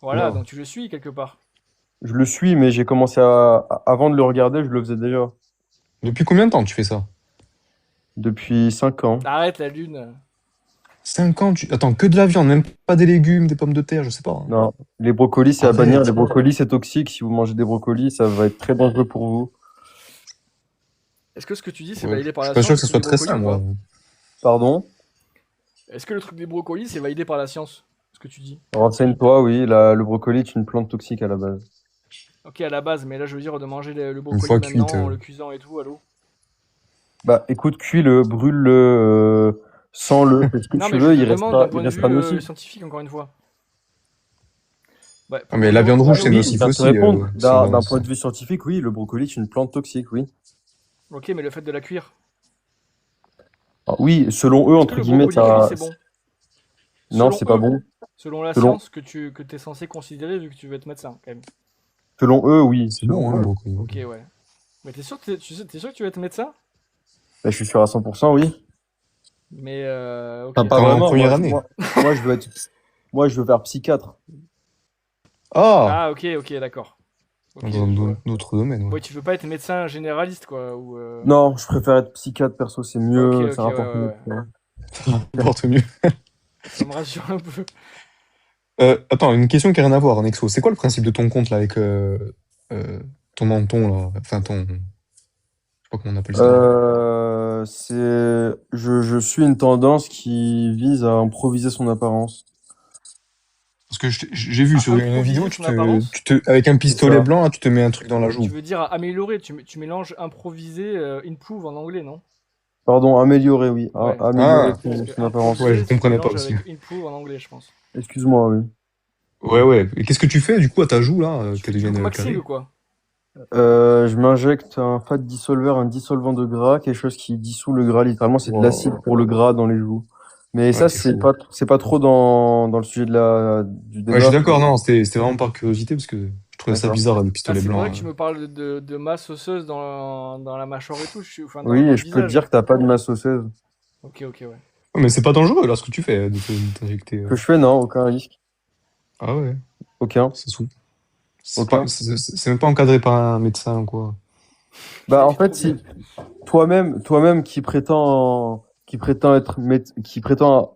Voilà, Wow. donc tu le suis quelque part. Je le suis, mais j'ai commencé avant de le regarder, je le faisais déjà. Depuis combien de temps tu fais ça? Depuis 5 ans. Arrête la lune. 5 ans, tu... Attends, que de la viande, même pas des légumes, des pommes de terre, je sais pas. Hein. Non, les brocolis, c'est à Arrête. bannir. Les brocolis, c'est toxique. Si vous mangez des brocolis, ça va être très dangereux pour vous. Est-ce que ce que tu dis, c'est Ouais, validé je par suis la pas science, sûr le que ce truc soit des très brocolis, sain, ou moi. pas? Pardon? Est-ce que le truc des brocolis, c'est validé par la science, ce que tu dis? Renseigne-toi, oui, le brocoli est une plante toxique à la base. Ok, à la base, mais là, je veux dire de manger le Une brocoli fois maintenant, cuite. en le cuisant et tout, à l'eau. Bah, écoute, cuis-le, brûle-le, sens-le, fais ce que Non, tu mais je veux, te demande d'un il point de restera vue nocif. scientifique, encore une fois. Ouais, Ah, mais la viande rouge, c'est Oui, nocif je viens de te aussi. répondre. C'est D'un vraiment- point de vue scientifique, oui, le brocoli est une plante toxique, oui. Ok, mais le fait de la cuire. Alors, oui, selon eux, Est-ce que entre le guillemets, brocoli cuit, ça. c'est bon? Non, Selon c'est pas eux, bon. selon la Selon, science que t'es censé considérer vu que tu veux être médecin, quand même. selon eux, oui. C'est bon, hein, le eux. brocoli. Ok, ouais. Mais t'es sûr t'es sûr que tu veux être médecin? Bah, je suis sûr à 100%, oui. Mais ok, Pas Pas en d'accord. vraiment. première année. Moi, je veux faire psychiatre. Ah! Ah, ok, d'accord. Ok, Dans je vois. d'autres domaines, ouais. Ouais, tu veux pas être médecin généraliste, quoi, ou Non, je préfère être psychiatre, perso, c'est Ok, mieux, ok, ça ouais, rapporte mieux. ouais, tu vois. Porte mieux. ça me rassure un peu. Attends, une question qui n'a rien à voir, en exo. C'est quoi le principe de ton compte, là, avec ton menton, là? Enfin, ton... Je sais pas comment on appelle ça. Je suis une tendance qui vise à improviser son apparence. Parce que j'ai vu À sur une improviser vidéo, son apparence? avec un pistolet ça. blanc, là, tu te mets un truc dans la Tu joue. veux dire à améliorer, tu mélanges improviser, improve en anglais, non? Pardon, améliorer, oui. Ouais. Améliorer Ah, Parce son, que son apparence. ouais, je improviser, tu comprenais pas mélanges aussi. avec improve en anglais, je pense. Excuse-moi, oui. Ouais. Et qu'est-ce que tu fais, du coup, à ta joue, là, Tu fais qu'elle du devienne lookmaxing carrée? ou quoi? Je m'injecte un fat dissolver, un dissolvant de gras, quelque chose qui dissout le gras. Littéralement, c'est de Wow. l'acide pour le gras dans les joues. Mais Ouais, ça, c'est chaud. c'est pas trop dans le sujet du Ouais, je suis débat. d'accord, non, c'était vraiment par curiosité, parce que je trouvais ça D'accord. bizarre, le Ah, pistolet c'est pour blanc. ça que tu me parles de masse osseuse dans la mâchoire et tout, enfin Oui, dans et le je peux te visage. dire que t'as pas de masse osseuse. Ok, ouais. Ouais, mais c'est pas dangereux, là, ce que tu fais, de t'injecter. Que je fais, non, aucun risque. Ah ouais, Aucun. c'est sous. Aucun. C'est même pas encadré par un médecin ou quoi. Bah, en Trop fait, si bien. toi-même qui prétend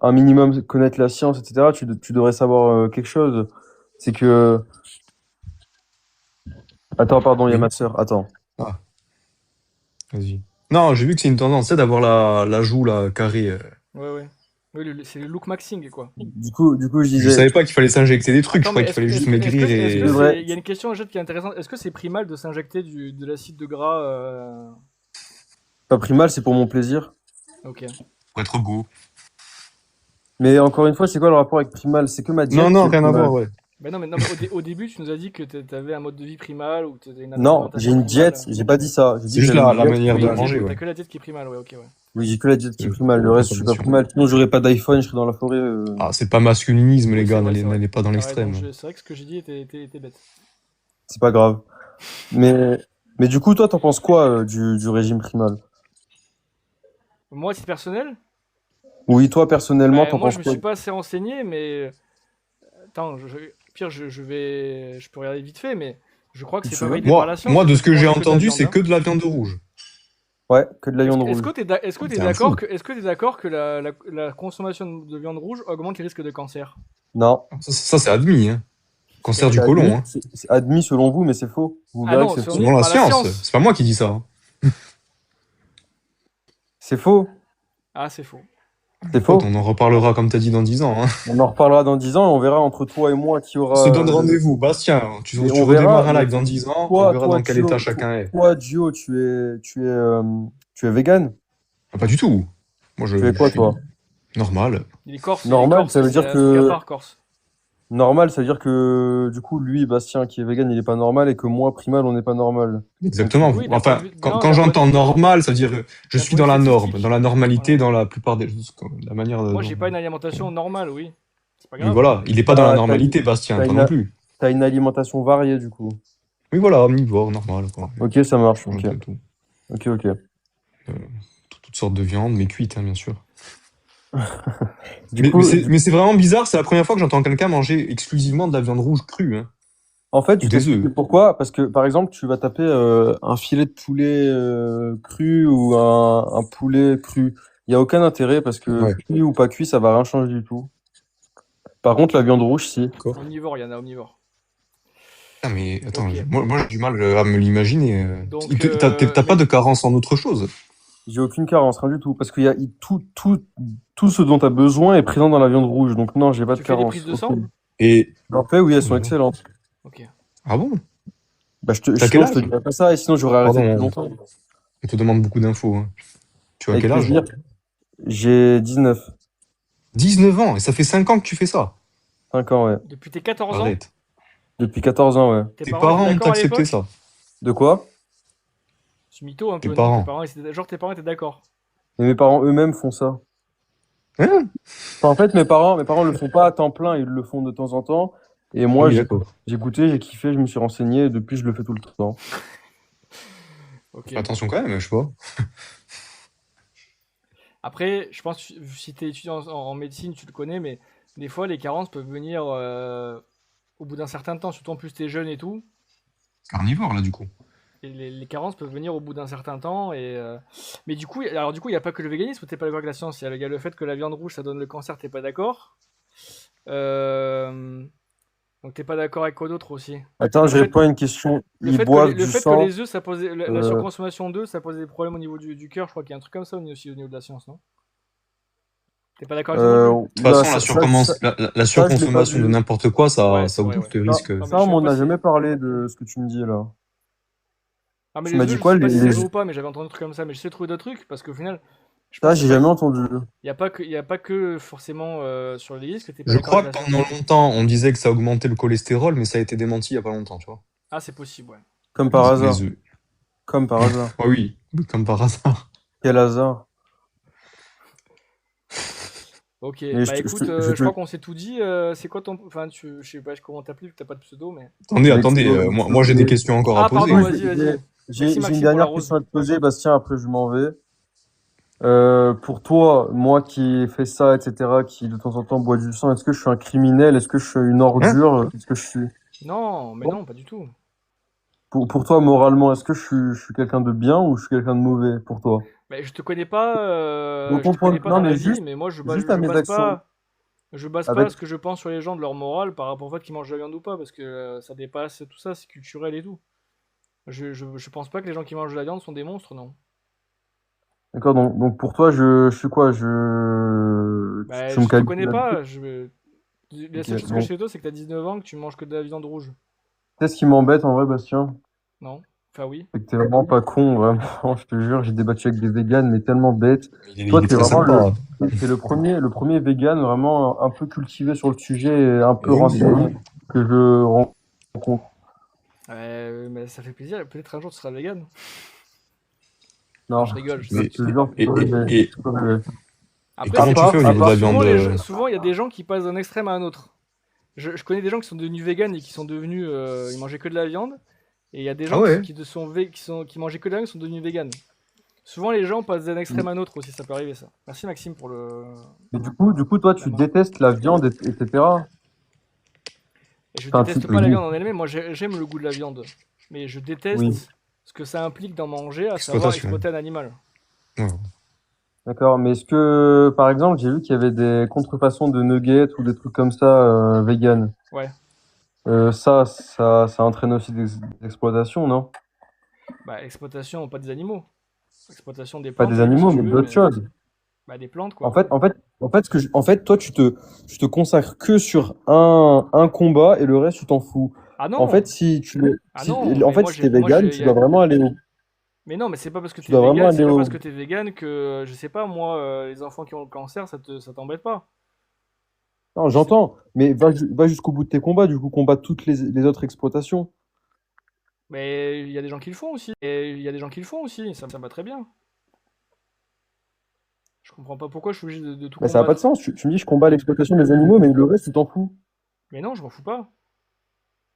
un minimum connaître la science, etc., tu devrais savoir quelque chose. C'est que. Attends, pardon, il y a Oui. ma sœur. Attends. Ah, vas-y. Non, j'ai vu que c'est une tendance, c'est d'avoir la joue, là, carrée. Ouais. Oui, c'est le lookmaxing, quoi. Du coup, je Je disais. savais pas qu'il fallait s'injecter des trucs, je Attends, mais croyais qu'il fallait juste est-ce maigrir que et... C'est vrai. il y a une question Jette, qui est intéressante. Est-ce que c'est primal de s'injecter de l'acide de gras Pas primal, c'est pour mon plaisir. Ok. Pour être beau. Mais encore une fois, c'est quoi le rapport avec primal? C'est que ma diète Non, qui non, est rien à primale. voir, ouais. Mais non, au début, tu nous as dit que t'avais un mode de vie primal ou t'avais une Non, j'ai alimentation une primale. diète, j'ai pas dit ça. J'ai dit C'est que juste j'avais une la diète manière de Oui, primale. manger, t'as ouais. que la tête qui est primale, ouais, ok, ouais. Oui, j'ai que la diète qui est Euh, primale. Le reste, je suis pas consommation. primal. Sinon, j'aurais pas d'iPhone, je serais dans la forêt. Ah, c'est pas masculinisme, les Oui, c'est gars, vrai, c'est vrai. n'allez pas dans T'as l'extrême. raison, c'est vrai que ce que j'ai dit était bête. C'est pas grave. Mais du coup, toi, t'en penses quoi du régime primal? Moi, à titre personnel, Oui, toi, personnellement, bah, t'en moi, penses je me quoi? suis pas assez renseigné, mais attends, pire, je peux regarder vite fait, mais je crois que Si c'est tu pas veux. validé par la science Moi, le de fait ce de que j'ai manger que de la entendu, viande, c'est hein. que de la viande rouge. Ouais, que de la viande rouge. Est-ce que t'es C'est un d'accord fou. est-ce que t'es d'accord que la consommation de viande rouge augmente les risques de cancer? Non. Ça, c'est admis, hein. Cancer Mais du C'est côlon, admis, hein. c'est admis selon vous, mais c'est faux. Vous ah verrez que non, c'est selon faux. nous, Selon la par la science. science. C'est pas moi qui dis ça, hein. C'est faux. Ah, c'est faux. C'est Pote, faux. on en reparlera, comme t'as dit, dans 10 ans, hein. On en reparlera dans 10 ans et on verra entre toi et moi qui On se aura donne rendez-vous. Bastien, tu mais on redémarres verra. un Mais live dans 10 ans, on toi, verra toi, dans quel état Gio, chacun est. Gio, tu es vegan? Ah, pas du tout. Moi, Tu es je quoi, suis toi? Il est Normal, corse, ça veut c'est dire un truc à que part, corse. normal, ça veut dire que du coup, lui, Bastien, qui est vegan, il est pas normal et que moi, primal, on n'est pas normal. Donc, Exactement. Oui, d'un point de Enfin, vue, non, quand j'entends normal, ça veut dire je d'un suis point de dans vue la norme, statistique. dans la normalité, Voilà. dans la plupart des la manière Moi, dont. j'ai pas une alimentation normale, oui. C'est pas Oui, grave. voilà. Il est pas dans la t'as, t'as normalité, une, Bastien, t'as toi non une, plus. t'as une alimentation variée, du coup. Oui, voilà, omnivore, normal, quoi. Ok, ça marche. Je mange Ok, de tout. ok. Euh, toutes sortes de viande, mais cuite, hein, bien sûr. Du Mais, mais coup, c'est mais c'est vraiment bizarre, c'est la première fois que j'entends quelqu'un manger exclusivement de la viande rouge crue, hein, en fait, ou je des t'explique œufs. pourquoi. Parce que, par exemple, tu vas taper un filet de poulet cru ou un poulet cru. Il n'y a aucun intérêt parce que Ouais. cuit ou pas cuit, ça va rien changer du tout. Par contre, la viande rouge, si. D'accord. Omnivore, il y en a omnivore. Ah, mais attends, Ok. moi j'ai du mal à me l'imaginer. Donc, T'as pas de carence en autre chose? J'ai aucune carence, rien du tout. Parce qu'il y a tout ce dont tu as besoin est présent dans la viande rouge. Donc non, j'ai pas de tu fais des carence. prises de sang? Et. En fait, oui, elles Oh sont là là. excellentes. Ok. Ah bon? Bah, T'as quel sinon, je te âge? dirais pas ça et sinon j'aurais arrêté depuis Pardon, longtemps. on te demande beaucoup d'infos, hein. Tu as Avec quel âge? plaisir. J'ai 19. 19 ans, et ça fait 5 ans que tu fais ça. 5 ans, ouais. Depuis tes 14 ans, Arrête. Depuis 14 ans, ouais. tes Tes parents étaient parents ont d'accord à accepté l'époque? ça. De quoi? C'est mytho un Tes peu, non? parents. Tes parents étaient d'accord. Et mes parents eux-mêmes font ça. Hein? Enfin, en fait, mes parents le font pas à temps plein, ils le font de temps en temps. Et moi, Oui, d'accord. j'ai goûté, j'ai kiffé, je me suis renseigné et depuis, je le fais tout le temps. Ok. Attention quand même, je sais pas. Après, je pense que si t'es étudiant en médecine, tu le connais, mais des fois, les carences peuvent venir au bout d'un certain temps, surtout en plus t'es jeune et tout. Carnivore, là, du coup. Et les carences peuvent venir au bout d'un certain temps. Mais du coup, il n'y a pas que le véganisme où t'es pas d'accord avec la science. Il y a le fait que la viande rouge, ça donne le cancer, t'es pas d'accord. Donc t'es pas d'accord avec quoi d'autre aussi? Attends, Le je fait, réponds à une question. le Ils fait que boivent les, le du fait que sang. les œufs, ça posait, la euh, surconsommation d'œufs, ça posait des problèmes au niveau du cœur. Je crois qu'il y a un truc comme ça aussi au niveau de la science, non? T'es pas d'accord avec ça non plus? De toute oula, façon, la ça, je l'ai pas surconsommation de vu. n'importe quoi, Ouais, ça c'est vrai, augmente ouais. le Ça, risque. Non, mais ça, je on sais même m'en pas a si. jamais parlé de ce que tu me dis là. Ah, mais Tu m'as les dit œufs, je quoi, sais pas si c'est vrai ou pas, mais j'avais entendu un truc comme ça. Mais j'essaie de trouver d'autres trucs parce qu'au final, je Ça, pense j'ai qu'il jamais entendu. n'y a pas que forcément sur les risques que t'es pas Je d'accord crois avec que la science. pendant longtemps, on disait que ça augmentait le cholestérol, mais ça a été démenti il y a pas longtemps, tu vois. Ah, c'est possible, ouais. Comme par hasard. Les œufs. Comme par hasard. Ah oui, comme par hasard. Quel hasard. Ok, Mais bah écoute, je je te. crois qu'on s'est tout dit. C'est quoi ton. Enfin, je sais pas comment t'appeler vu que t'as pas de pseudo, mais. Attendez, moi j'ai des Mais- questions encore à Ah, pardon, poser. Du coup, vas-y, vas-y. j'ai Merci une Maxime pour la dernière rose. question à te poser, Bastien, après je m'en vais. Pour toi, moi qui fais ça, etc., qui de temps en temps boit du sang, est-ce que je suis un criminel? Est-ce que je suis une Hein? ordure? Qu'est-ce que je suis? Non, mais non, pas du tout. Pour toi, moralement, est-ce que je suis quelqu'un de bien ou je suis quelqu'un de mauvais pour toi? Mais Donc, je te connais pas non, dans la mais vie, mais moi juste à mes actions. je base pas Avec, ce que je pense sur les gens de leur morale par rapport au fait qu'ils mangent de la viande ou pas, parce que ça dépasse tout ça, c'est culturel et tout. Je pense pas que les gens qui mangent de la viande sont des monstres, non. d'accord, donc pour toi, je suis quoi? Bah, Tu me je te qualifies connais là-dessus? pas. La seule Ok, chose que je bon. sais de toi, c'est que t'as 19 ans, que tu manges que de la viande rouge. Qu'est-ce qui m'embête en vrai, Bastien? Non? Enfin, oui. C'est que t'es vraiment pas con, vraiment, je te jure, j'ai débattu avec des véganes, mais tellement bêtes. Toi, Il est t'es très vraiment sympa. t'es le premier vegan vraiment un peu cultivé sur le sujet, et un peu Et oui. renseigné que je rencontre. Mais ça fait plaisir. Peut-être un jour tu seras vegan. Non, Je rigole, je je sais. Mais, te jure, et, et, et, tu peux rêver. et Après, À comment c'est tu part, fais au à niveau de part, la viande? souvent, il y a des gens qui passent d'un extrême à un autre. Je connais des gens qui sont devenus véganes et qui sont devenus. Ils mangeaient que de la viande. Et il y a des Ah gens ouais? qui mangeaient que de la viande qui sont devenus véganes. Souvent, les gens passent d'un extrême à un autre aussi, ça peut arriver ça. Merci Maxime pour mais du coup, toi, la tu main. détestes la viande, etc. Et je Enfin, déteste Le pas la goût. viande en elle-même, moi j'aime le goût de la viande. Mais je Oui, déteste ce que ça implique d'en manger, à savoir Exploitation. exploiter un animal. Ouais. d'accord. Mais est-ce que, par exemple, j'ai vu qu'il y avait des contrefaçons de nuggets ou des trucs comme ça, vegan. Ouais, Ça entraîne aussi des exploitations, non? bah exploitation, pas des animaux. Exploitation des Pas plantes, des si animaux, tu mais veux, d'autres mais choses. bah des plantes En quoi. fait, en fait, en fait, toi, tu te consacres que sur un combat et le reste, tu t'en fous. Ah En fait, non! Ah non, en mais fait, moi si t'es moi vegan, tu dois vraiment aller au, mais non, mais c'est pas parce que tu t'es dois vraiment vegan, c'est aller pas au, parce que t'es vegan que je sais pas moi, les enfants qui ont le cancer, ça t'embête pas. non, Je sais. j'entends, mais va jusqu'au bout de tes combats, du coup, combat toutes les autres exploitations. Mais il y a des gens qui le font aussi. Et il y a des gens qui le font aussi, ça me va très bien. Je comprends pas pourquoi je suis obligé de tout Mais ça n'a pas de combattre. sens. Tu me dis, je combats l'exploitation des animaux, mais le reste, tu t'en fous. Mais non, je m'en fous pas.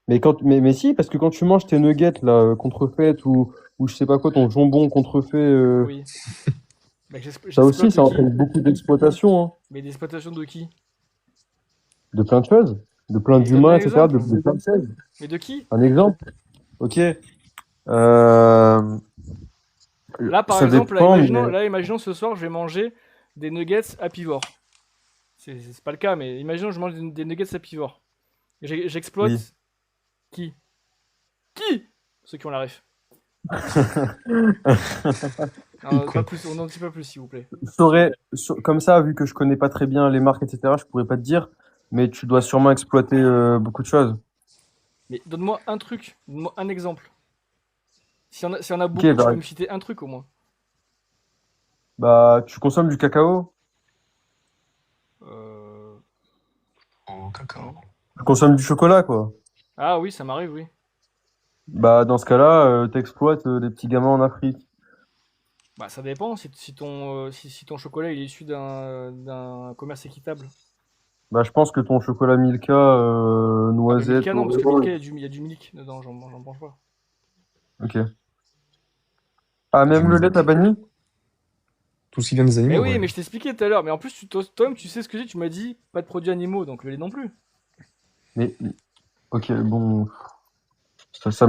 Mais si, parce que quand tu manges tes nuggets, là, contrefaites, ou je sais pas quoi, ton jambon contrefait, Oui. Bah, ça aussi, j'exploite ça qui? entraîne beaucoup d'exploitation, hein, Mais d'exploitation de qui? de plein de choses, de plein Mais donne-moi d'humains, un etc., exemple. de plein de choses. Mais de qui? Un exemple? Ok. Euh, Là, par Ça exemple, dépend, mais imaginons ce soir, je vais manger des nuggets apivores. C'est pas le cas, mais imaginons que je mange des nuggets apivores. oui. J'exploite qui? Qui? Ceux qui ont la ref. Il est Non, pas con. plus, on n'en dit pas plus, s'il vous plaît. Comme ça, vu que je connais pas très bien les marques, etc., je pourrais pas te dire, mais tu dois sûrement exploiter beaucoup de choses. Mais donne-moi un truc, donne-moi un exemple. S'il y en a Ok, beaucoup, tu peux me citer un truc au moins. bah, tu consommes du cacao? Euh... Oh, cacao. Non. Tu consommes du chocolat, quoi. Ah oui, ça m'arrive, oui. Bah, dans ce cas-là, t'exploites les petits gamins en Afrique. Bah ça dépend, si ton chocolat il est issu d'un commerce équitable. Bah, je pense que ton chocolat Milka, Ah mais noisette, Milka non, parce que Milka Oreo. il y a du milk dedans, j'en mange pas. Ok. Ah, Du même le lait, t'as milk. banni? Tout ce qui vient des Mais animaux, oui, ouais. mais je t'ai expliqué tout à l'heure, mais en plus toi-même tu sais ce que c'est, tu m'as dit pas de produits animaux, donc le lait non plus. Mais, ok, bon.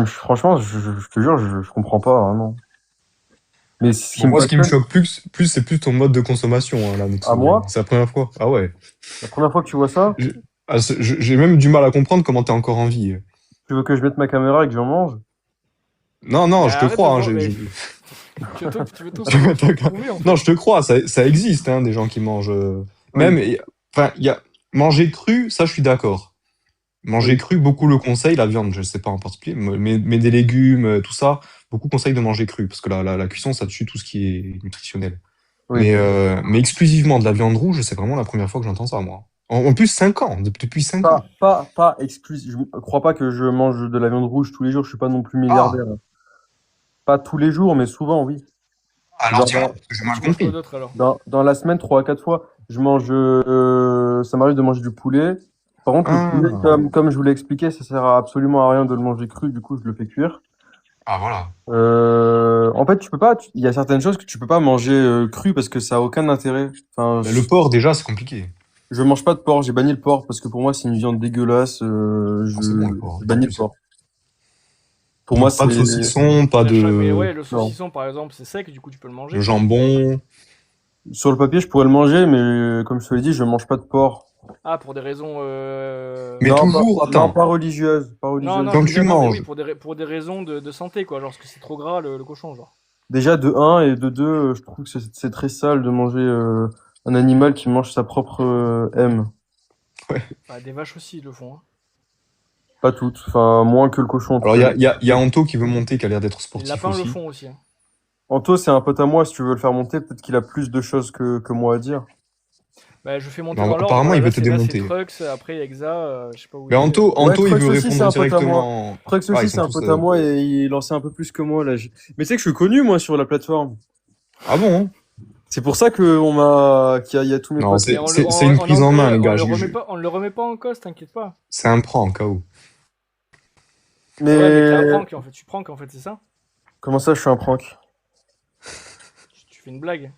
Franchement, je te jure, je comprends pas, vraiment. Mais ce qui Bon, me moi, ce qui me passionne, choque c'est plus ton mode de consommation, hein, là, à Nexo. moi, C'est la première fois. Ah ouais. la première fois que tu vois ça, J'ai j'ai même du mal à comprendre comment t'es encore en vie. tu veux que je mette ma caméra et que j'en mange? Non, Mais non, je te arrête de crois. Hein, voir, mais tu veux tout savoir, tu veux tout prouver en non, fait. je te crois. Ça existe, hein, des gens qui mangent. Oui, Même, enfin, il y a manger cru, ça, je suis d'accord. Manger oui, cru, beaucoup le conseillent, la viande, je sais pas en particulier, mais des légumes, tout ça, beaucoup conseillent de manger cru, parce que la cuisson, ça tue tout ce qui est nutritionnel. oui. Mais exclusivement de la viande rouge, c'est vraiment la première fois que j'entends ça, moi. En plus, 5 ans, depuis 5 ans. Pas exclusif. Je ne crois pas que je mange de la viande rouge tous les jours. Je suis pas non plus Ah, milliardaire. Pas tous les jours, mais souvent, oui. alors Genre dis-moi, parce que j'ai Et mal tu manges quoi compris. d'autre alors? dans la semaine, 3 à 4 fois, je mange. Ça m'arrive de manger du poulet. Par contre, le poulet, Ah, comme je vous l'ai expliqué, ça sert à absolument à rien de le manger cru. Du coup, je le fais cuire. ah voilà. En fait, tu peux pas. Il y a certaines choses que tu peux pas manger cru parce que ça a aucun intérêt. Enfin, Mais le porc, déjà, c'est compliqué. je mange pas de porc. J'ai banni le porc parce que pour moi, c'est une viande dégueulasse. Ah, c'est bon, le porc. J'ai En banni le plus, porc. Pour moi, donc pas c'est de saucisson, pas Mais de ouais, le non. saucisson par exemple, c'est sec, du coup tu peux le le manger. jambon. Sur le papier, je pourrais le manger, mais comme je te l'ai dit, je mange pas de porc. Ah, pour des raisons Mais toujours, Non, attends, pas religieuse, pas Non, religieuse. non, je quand veux tu dire, non, mais oui, manges, pour des raisons de santé, quoi. Genre, parce que c'est trop gras, le cochon, genre. Déjà de un et de 2, je trouve que c'est très sale de manger un animal qui mange sa propre M. ouais. Bah, des vaches aussi, ils le font, hein. Pas toutes. Enfin, moins que le cochon. en tout Alors, cas. il y a Anto qui veut monter, qui a l'air d'être Les sportif lapins le aussi. font aussi. Hein. Anto, c'est un pote à moi. Si tu veux le faire monter, peut-être qu'il a plus de choses que moi à dire. Bah, je fais monter Non, dans l'ordre. apparemment, Voilà, il veut là, te c'est démonter. Trucks, après il y a Exa, je sais pas où Mais il est. Anto, il Trucks veut aussi, c'est répondre un pote à moi. directement. Trucks Ah, aussi, ils c'est sont un tous, pote à moi et il lançait un peu plus que moi là. Mais tu sais que je suis connu moi sur la plateforme. Ah bon? C'est pour ça que qu'il y a tous mes Non, potes. Mais c'est une prise en main, les gars. on le remet pas en cause, t'inquiète pas. C'est un prank, au cas où. Mais Ouais, mais t'es un prank en fait. Tu prank en fait, c'est ça? comment ça, je suis un prank? Tu fais une blague.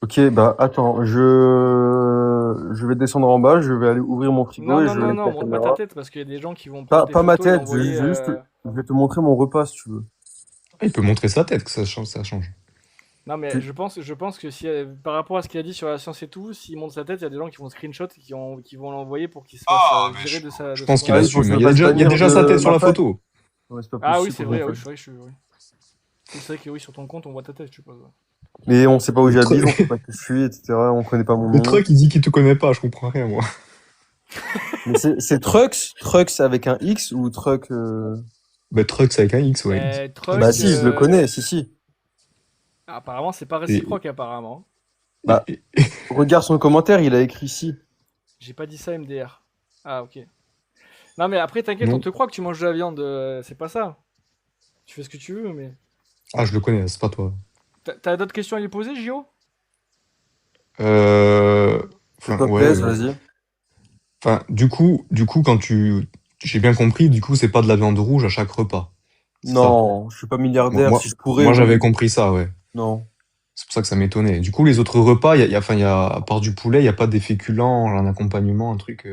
Ok, bah attends, je vais descendre en bas, je vais aller ouvrir mon frigo Non, et non, je vais non, mettre non, la montre pas ta caméra. tête parce qu'il y a des gens qui vont prendre tes Pas ma photos et tête, l'envoyer. je vais te montrer mon repas si tu veux. Ah, il peut montrer sa tête, que ça change, ça change. Non, mais Tu- je pense que si, par rapport à ce qu'il a dit sur la science et tout, s'il montre sa tête, il y a des gens qui vont screenshot et qui vont l'envoyer pour qu'il se fasse mais virer de sa. Je de pense son qu'il Ah oui, compte. pour assume. que je Il y me a fasse déjà, il y a bannir déjà de sa tête sur ma la feuille. photo. Ouais, c'est pas Ah oui, possible, c'est en vrai, fait. oui, c'est vrai. C'est vrai que oui, sur ton compte, on voit ta tête, je suppose. Mais on sait pas où Le j'habite, truc- on sait pas qui je suis, etc. On connaît pas mon Le nom. truc, il dit qu'il te connaît pas, je comprends rien, moi. Mais c'est Trucks avec un X ou Truck Bah, Truck, c'est avec un X, ouais. Truck, Bah si, je le connais, si. apparemment, c'est pas Et, réciproque, apparemment. Bah, et- regarde son commentaire, il a écrit si. J'ai pas dit ça, MDR. Ah, ok. Non, mais après, t'inquiète, on non. te croit que tu manges de la viande, c'est pas ça. Tu fais ce que tu veux, mais. Ah, je le connais, c'est pas toi. T'as d'autres questions à lui poser, Gio? S'il Enfin, te ouais, plaît, ouais. vas-y. Enfin, du coup, j'ai bien compris, du coup, c'est pas de la viande rouge à chaque repas. C'est ça. Non, je suis pas Moi, milliardaire, moi, si je pourrais, moi, j'avais oui. compris ça, ouais. Non. C'est pour ça que ça m'étonnait. Du coup, les autres repas, enfin, à part du poulet, il n'y a pas des féculents, un accompagnement, un truc.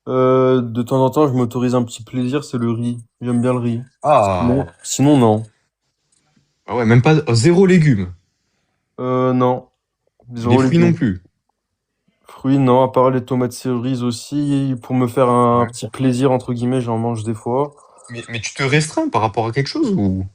De temps en temps, je m'autorise un petit plaisir, c'est le riz. J'aime bien le riz. Ah, Sinon, non. ah ouais, même pas zéro légumes. Non. Des Zéro fruits non légumes. plus. Fruits, non, à part les tomates cerises aussi, pour me faire un Ouais. petit plaisir, entre guillemets, j'en mange des fois. Mais tu te restreins par rapport à quelque chose ou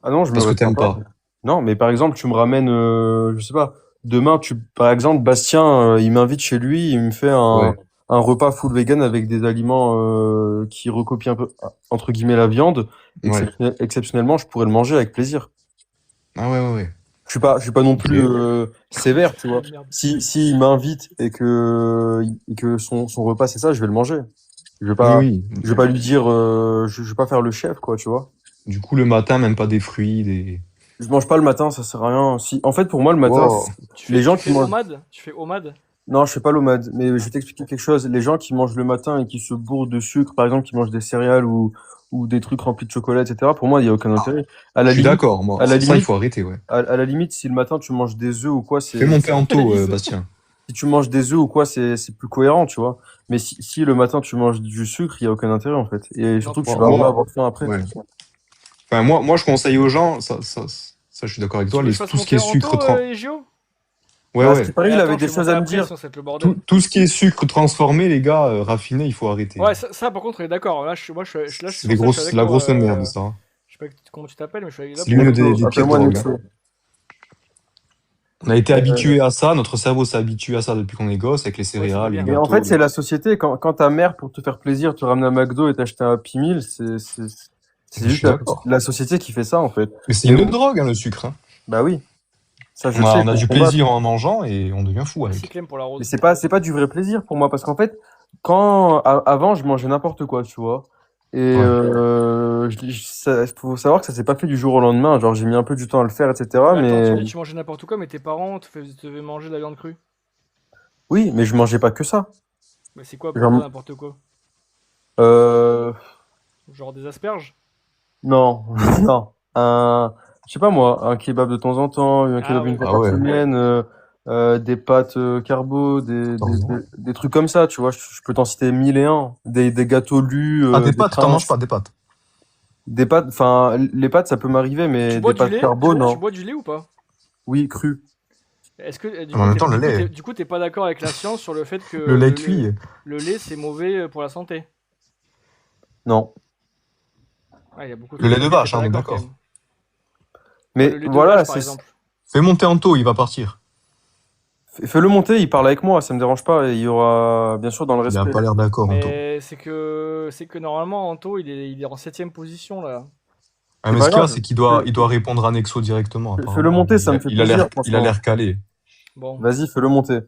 Ah non, je me parce que restreins t'aimes pas. pas? Non, mais par exemple, tu me ramènes, je sais pas, demain, par exemple, Bastien, il m'invite chez lui, il me fait Ouais. un repas full vegan avec des aliments qui recopient un peu, entre guillemets, la viande. Ouais. Exceptionnellement, je pourrais le manger avec plaisir. Ah ouais, ouais, ouais. Je suis pas non Ok. plus sévère, tu vois. Merde. Si il m'invite et que son repas c'est ça, je vais le manger. Oui, oui. Je vais pas lui dire, je vais pas faire le chef, quoi, tu vois. Du coup, le matin, même pas des fruits, des. Je mange pas le matin, ça sert à rien. Si, en fait, pour moi, le matin, Wow. les gens Tu qui fais mangent. homade? Tu fais homade? Non, je fais pas l'OMAD, mais je vais t'expliquer quelque chose. Les gens qui mangent le matin et qui se bourrent de sucre, par exemple, qui mangent des céréales ou des trucs remplis de chocolat, etc., pour moi, il y a aucun intérêt. À Je la suis limite, d'accord, moi. à la Ça, il limite, faut arrêter, ouais. à la limite, si le matin tu manges des œufs ou quoi, Fais monter en taux, Ils- Bastien. si tu manges des œufs ou quoi, c'est plus cohérent, tu vois. Mais si le matin tu manges du sucre, il y a aucun intérêt, en fait. Et surtout que tu vas Moi, avoir faim après. ouais. Enfin, moi, je conseille aux gens, ça, je suis d'accord avec Tu toi, veux que je fasse tout ce qui monter est en sucre taux, trans. Gio? Ouais, Bah, à ouais. ce qui paraît, il Attends, avait je des vais choses monter à me après, dire. sinon ça va être le bordel. Tout ce qui est sucre transformé, les gars, raffiné, il faut arrêter. Ouais, ça, par contre, on est d'accord. Là, je C'est suis sur ça, je suis avec la toi, grosse merde, ça. je sais pas comment tu t'appelles, mais je suis là C'est pour l'une le des Nexo, pires appelle-moi drogues. Nexo. On a été Euh, habitué à ça, notre cerveau s'est habitué à ça depuis qu'on est gosse, avec les c'est céréales, les bien. Mais en gâteaux. fait, c'est la société. Quand ta mère, pour te faire plaisir, te ramène un McDo et t'achète un Happy Meal, c'est Je juste suis d'accord. la société qui fait ça, en fait. Mais c'est Mais une bon, drogue, hein, le sucre. Hein. bah oui, ça je On a, sais, on a faut du combattre. plaisir en mangeant et on devient fou Merci avec. Clem pour la Mais rose. c'est pas du vrai plaisir pour moi, parce qu'en fait, avant, je mangeais n'importe quoi, tu vois. Et Ouais. faut savoir que ça s'est pas fait du jour au lendemain. Genre, j'ai mis un peu du temps à le faire, etc. Mais attends, tu Mais me dis tu mangeais n'importe quoi, mais tes parents te faisaient manger de la viande crue. oui, mais je mangeais pas que ça. Mais c'est quoi pour Genre, toi n'importe quoi? euh, Genre des asperges? non, non. Je sais pas moi, un kebab de temps en temps, un Ah kebab une ouais. fois Ah par ouais. semaine, des pâtes carbo, Pardon. des trucs comme ça, tu vois. Je peux t'en citer mille et un. Des gâteaux lus, Ah, des des pâtes, t'en manges princes, pas, des pâtes. des pâtes. Enfin, les pâtes, ça peut m'arriver, mais Tu bois des du pâtes lait? carbo, Tu non. bois du lait ou pas? Oui, cru. Est-ce que En même temps, le lait. du coup, t'es pas d'accord avec la science sur le fait que Le lait cuit. le lait c'est mauvais pour la santé? Non. Ouais, il y a beaucoup Le lait de t'es vache, pas hein, on est d'accord, quand d'accord. même. Mais Le lait de voilà, vache, par exemple. Fais monter en taux, il va partir. Fais-le monter, il parle avec moi, ça me dérange pas. Et il y aura, bien sûr, dans le Il a respect. pas l'air d'accord, Anto. Mais c'est que normalement, Anto, il est en 7ème position là. Ah, C'est mais pas ce qu'il y a, grave. c'est qu'il doit répondre à Nexo directement, Fais-le apparemment. monter, ça me fait Il a plaisir, l'air franchement. calé. Bon, Vas-y, fais-le monter.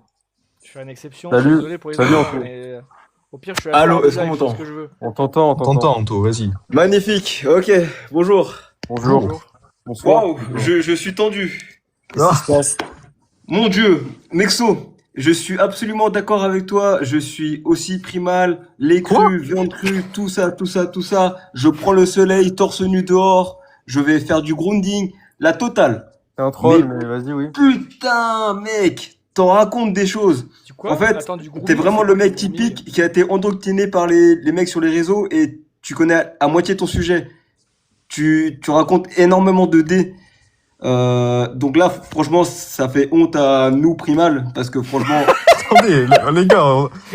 je fais une exception, je suis Salut, désolé pour les salut, autres, Anto. mais au pire, je suis à la Allô, fin est-ce qu'on je fais m'entend? ce que je veux. On t'entend, on On t'entend, t'entend. Anto, vas-y. Magnifique, ok, bonjour. Bonjour. Bonjour. Bonsoir. Waouh, je suis tendu. Qu'est-ce qui se passe? Mon Dieu, Nexo, je suis absolument d'accord avec toi. Je suis aussi primal, lait cru, viande crue, tout ça, tout ça, tout ça. Je prends le soleil, torse nu dehors. Je vais faire du grounding, la totale. C'est un troll, Mais- mais vas-y, oui. Putain, mec, t'en racontes des choses. Du quoi? En fait, Attends, du grooming, T'es vraiment c'est le quoi mec du grooming? typique qui a été endoctriné par les mecs sur les réseaux et tu connais à moitié ton sujet. Tu racontes énormément de dés. Donc là, franchement, ça fait honte à nous, Primal, parce que franchement, Attendez, les gars,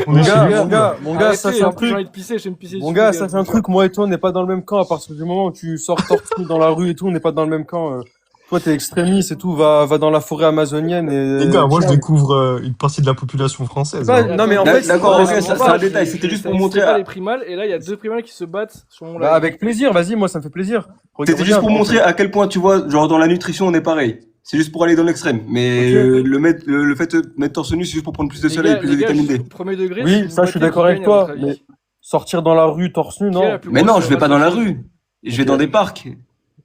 on Mon est chez gars, lui. mon gars, ça Arrêtez, c'est un en plus, j'ai truc. envie de pisser, je vais me pisser Mon dessus, gars, les ça fait un truc. Moi et toi, on n'est pas dans le même camp. À partir du moment où tu sors torse nu dans la rue et tout, on n'est pas dans le même camp. Toi, t'es extrémiste et tout. Va dans la forêt amazonienne et. Les gars, moi je Tiens. découvre une partie de la population française. Bah, hein. non, mais en D'accord, fait, d'accord, c'est- ok, ça, c'est un détail, c'était juste pour montrer pas à- les primales, et là, il y a 2 primales qui se battent sur mon live. Bah, avec plaisir, vas-y, moi ça me fait plaisir. c'était juste pour montrer à quel point, tu vois, genre dans la nutrition, on est pareil. C'est juste pour aller dans l'extrême. Mais Ok. le fait de mettre torse nu, c'est juste pour prendre plus de Les soleil gars, et plus les de gars, vitamine D. premier degré, si Oui, vous ça je suis battez, d'accord qui avec gagne, à toi, votre avis? mais sortir dans la rue torse nu, Qui est la non. plus Mais grosse non, je vais pas dans la relation? rue. Je vais dans des parcs.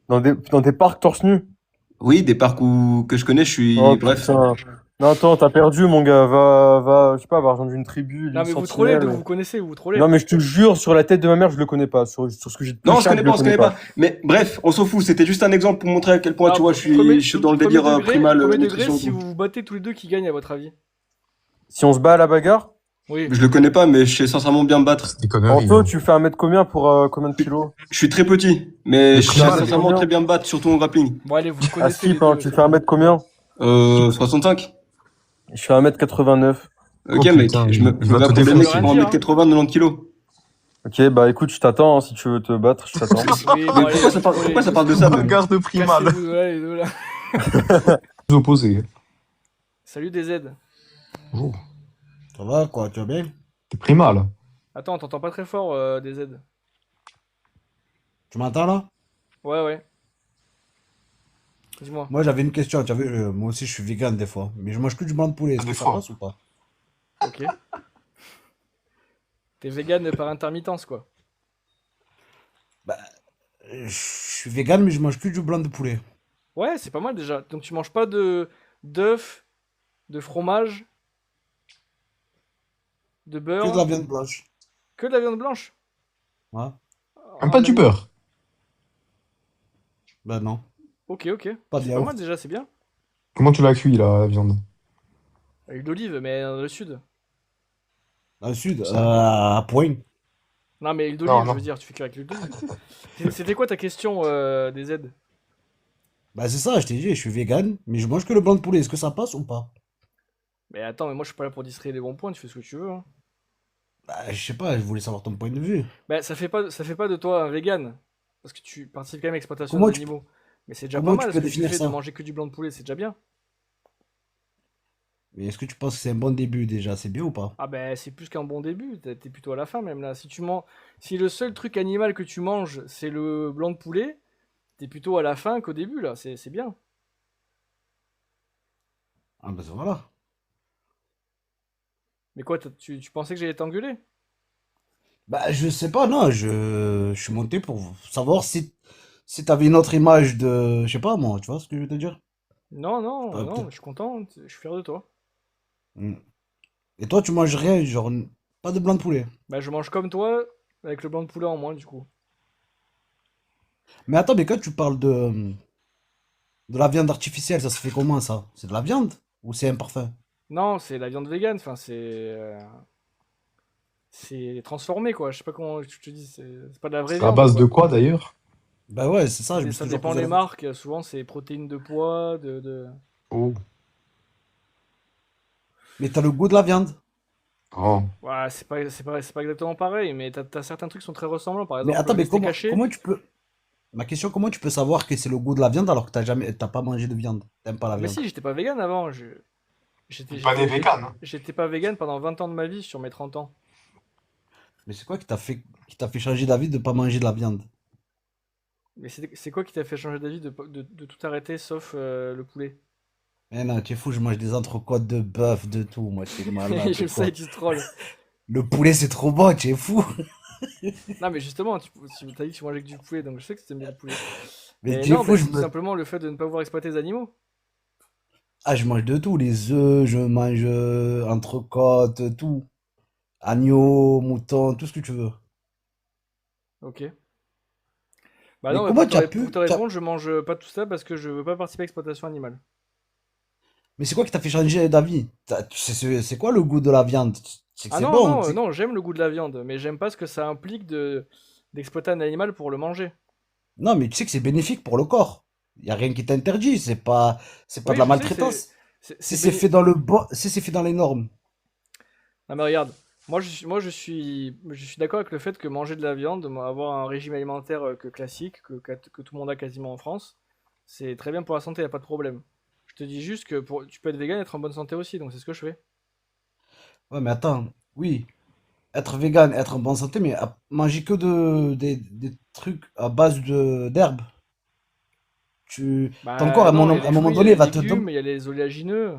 Dans des parcs torse nu. Oui, des parcs que je connais, je suis. Oh Bref. putain. Non, attends, t'as perdu, mon gars. Je sais pas, va rejoindre une tribu. Non, une mais vous trollez, sentinelle. d'où vous connaissez, vous trollez. Non, mais je te jure, sur la tête de ma mère, je le connais pas. Sur ce que j'ai de plus Non, je cher, connais pas, on se connaît pas. Mais bref, on s'en fout. C'était juste un exemple pour montrer à quel point, Ah, tu vois, je suis dans le premier délire degré, primal. premier degré, nutrition, si tout. vous vous battez tous les deux, qui gagne à votre avis? Si on se bat à la bagarre, Oui. Je le connais pas, mais je sais sincèrement bien me battre. C'est des conneries. Anto, hein. tu fais un mètre combien pour combien de kilos? Je suis très petit, mais Mais je sais primal, sincèrement très bien me battre, surtout en grappling. Bon, allez, vous À connaissez les skip, hein, deux, tu c'est fais un bon. mètre combien? 65. Je fais 1m89. Ok, Oh, mec, putain, je me il va bats te pour des mecs défoncer. qui font 1m80, 90 kilos. Ok, bah écoute, je t'attends, hein, si tu veux te battre, je t'attends. Oui, bon, Mais allez, pourquoi ça vous parle, trollez. pourquoi ça parle de ça, même? Regard de primal. Cassez-vous, ouais, les deux, là. Les opposés. Salut DZ. Oh, Ça va, quoi, tu vas bien? t'es primal. Attends, on t'entend pas très fort, DZ. Tu m'entends là? Ouais, ouais. Dis-moi. Moi j'avais une question, tu as vu, moi aussi je suis vegan des fois, mais je mange que du blanc de poulet, est-ce Des que ça fois. passe ou pas? Ok. T'es vegan par intermittence, quoi. Je suis vegan mais je mange que du blanc de poulet. Ouais, c'est pas mal déjà. Donc tu manges pas d'œufs, de fromage, de beurre, Que de la viande blanche. que de la viande blanche. Ouais. Même pas du beurre. Ben non, Ok, ok. pas de C'est pas mal yaourt. déjà, c'est bien. Comment tu l'as cuit, la viande? À l'huile d'olive, mais dans le sud. Dans le sud, à Point. Non, mais l'huile Non, d'olive, je non. veux dire, tu fais qu'avec l'huile d'olive. C'était quoi ta question, DZ? Bah c'est ça, je t'ai dit, je suis vegan, mais je mange que le blanc de poulet, est-ce que ça passe ou pas? Mais attends, mais moi je suis pas là pour distraire les bons points, tu fais ce que tu veux. Hein. Bah je sais pas, je voulais savoir ton point de vue. Bah ça fait pas de toi un vegan. Parce que tu participes quand même à l'exploitation Comment des tu animaux. Mais c'est déjà comment pas tu mal peux ce que tu définir fais ça? de manger que du blanc de poulet, c'est déjà bien. Mais est-ce que tu penses que c'est un bon début déjà? C'est bien ou pas? Ah bah c'est plus qu'un bon début, t'es plutôt à la fin même là. Si le seul truc animal que tu manges c'est le blanc de poulet, t'es plutôt à la fin qu'au début là, c'est bien. Ah bah voilà. Mais quoi, tu pensais que j'allais t'engueuler? Bah je sais pas, non, je suis monté pour savoir si t'avais une autre image de... Je sais pas moi, tu vois ce que je veux te dire? Non, non, Ah, non, peut-être. je suis content, je suis fier de toi. Mm. Et toi tu manges rien, genre pas de blanc de poulet. Bah je mange comme toi, avec le blanc de poulet en moins du coup. Mais attends, mais quand tu parles de la viande artificielle, ça se fait comment ça? C'est de la viande? Ou c'est imparfait? Non, c'est la viande végane, enfin c'est transformé quoi, je sais pas comment je te dis, c'est pas de la vraie C'est à viande base quoi. de quoi d'ailleurs? Bah ouais, c'est ça, je me suis Ça toujours dépend posé des la marques, souvent c'est protéines de poids, de... Oh. Mais t'as le goût de la viande. Oh. Ouais, c'est pas exactement pareil, mais t'as certains trucs qui sont très ressemblants, par Mais exemple attends, le mais steak comment, haché. comment tu peux... Ma question, comment tu peux savoir que c'est le goût de la viande alors que t'as pas mangé de viande? T'aimes pas la Mais viande? si, j'étais pas vegan avant, J'étais, Pas des j'étais, véganes, hein. j'étais pas vegan pendant 20 ans de ma vie sur mes 30 ans. Mais c'est quoi qui t'a fait changer d'avis de pas manger de la viande? Mais c'est quoi qui t'a fait changer d'avis de tout arrêter sauf le poulet? Eh non, tu es fou, je mange des entrecôtes de bœuf, de tout. Moi, tu es malade Je ou sais, quoi? tu trolls. Le poulet, c'est trop bon, tu es fou. Non, mais justement, tu t'as dit que tu mangeais que du poulet, donc je sais que tu aimes bien le poulet. Mais Mais tu es non, fou, bah, c'est tout simplement le fait de ne pas vouloir exploiter les animaux. Ah, je mange de tout. Les œufs, je mange entrecôtes, tout. Agneau, mouton, tout ce que tu veux. Ok. Bah Mais non, mais comment pour tu as pour pu... te répondre, je mange pas tout ça parce que je veux pas participer à l'exploitation animale. Mais c'est quoi qui t'a fait changer d'avis? C'est quoi le goût de la viande? C'est que Ah c'est non, bon. non, non, j'aime le goût de la viande, mais j'aime pas ce que ça implique d'exploiter un animal pour le manger. Non, mais tu sais que c'est bénéfique pour le corps. Il y a rien qui t'interdit. C'est pas de Oui, la je sais, c'est maltraitance. Si c'est c'est fait dans le bon, si c'est fait dans les normes. Non mais regarde, moi je suis d'accord avec le fait que manger de la viande, avoir un régime alimentaire que classique, que tout le monde a quasiment en France, c'est très bien pour la santé, y a pas de problème. Je te dis juste que tu peux être vegan et être en bonne santé aussi, donc c'est ce que je fais. Ouais, mais attends. Oui, être vegan, être en bonne santé, mais manger que des trucs à base d'herbes. Ton corps, Bah non, il y a à un les moment fruits, il y a donné, les va te demander. légumes, il y a les oléagineux.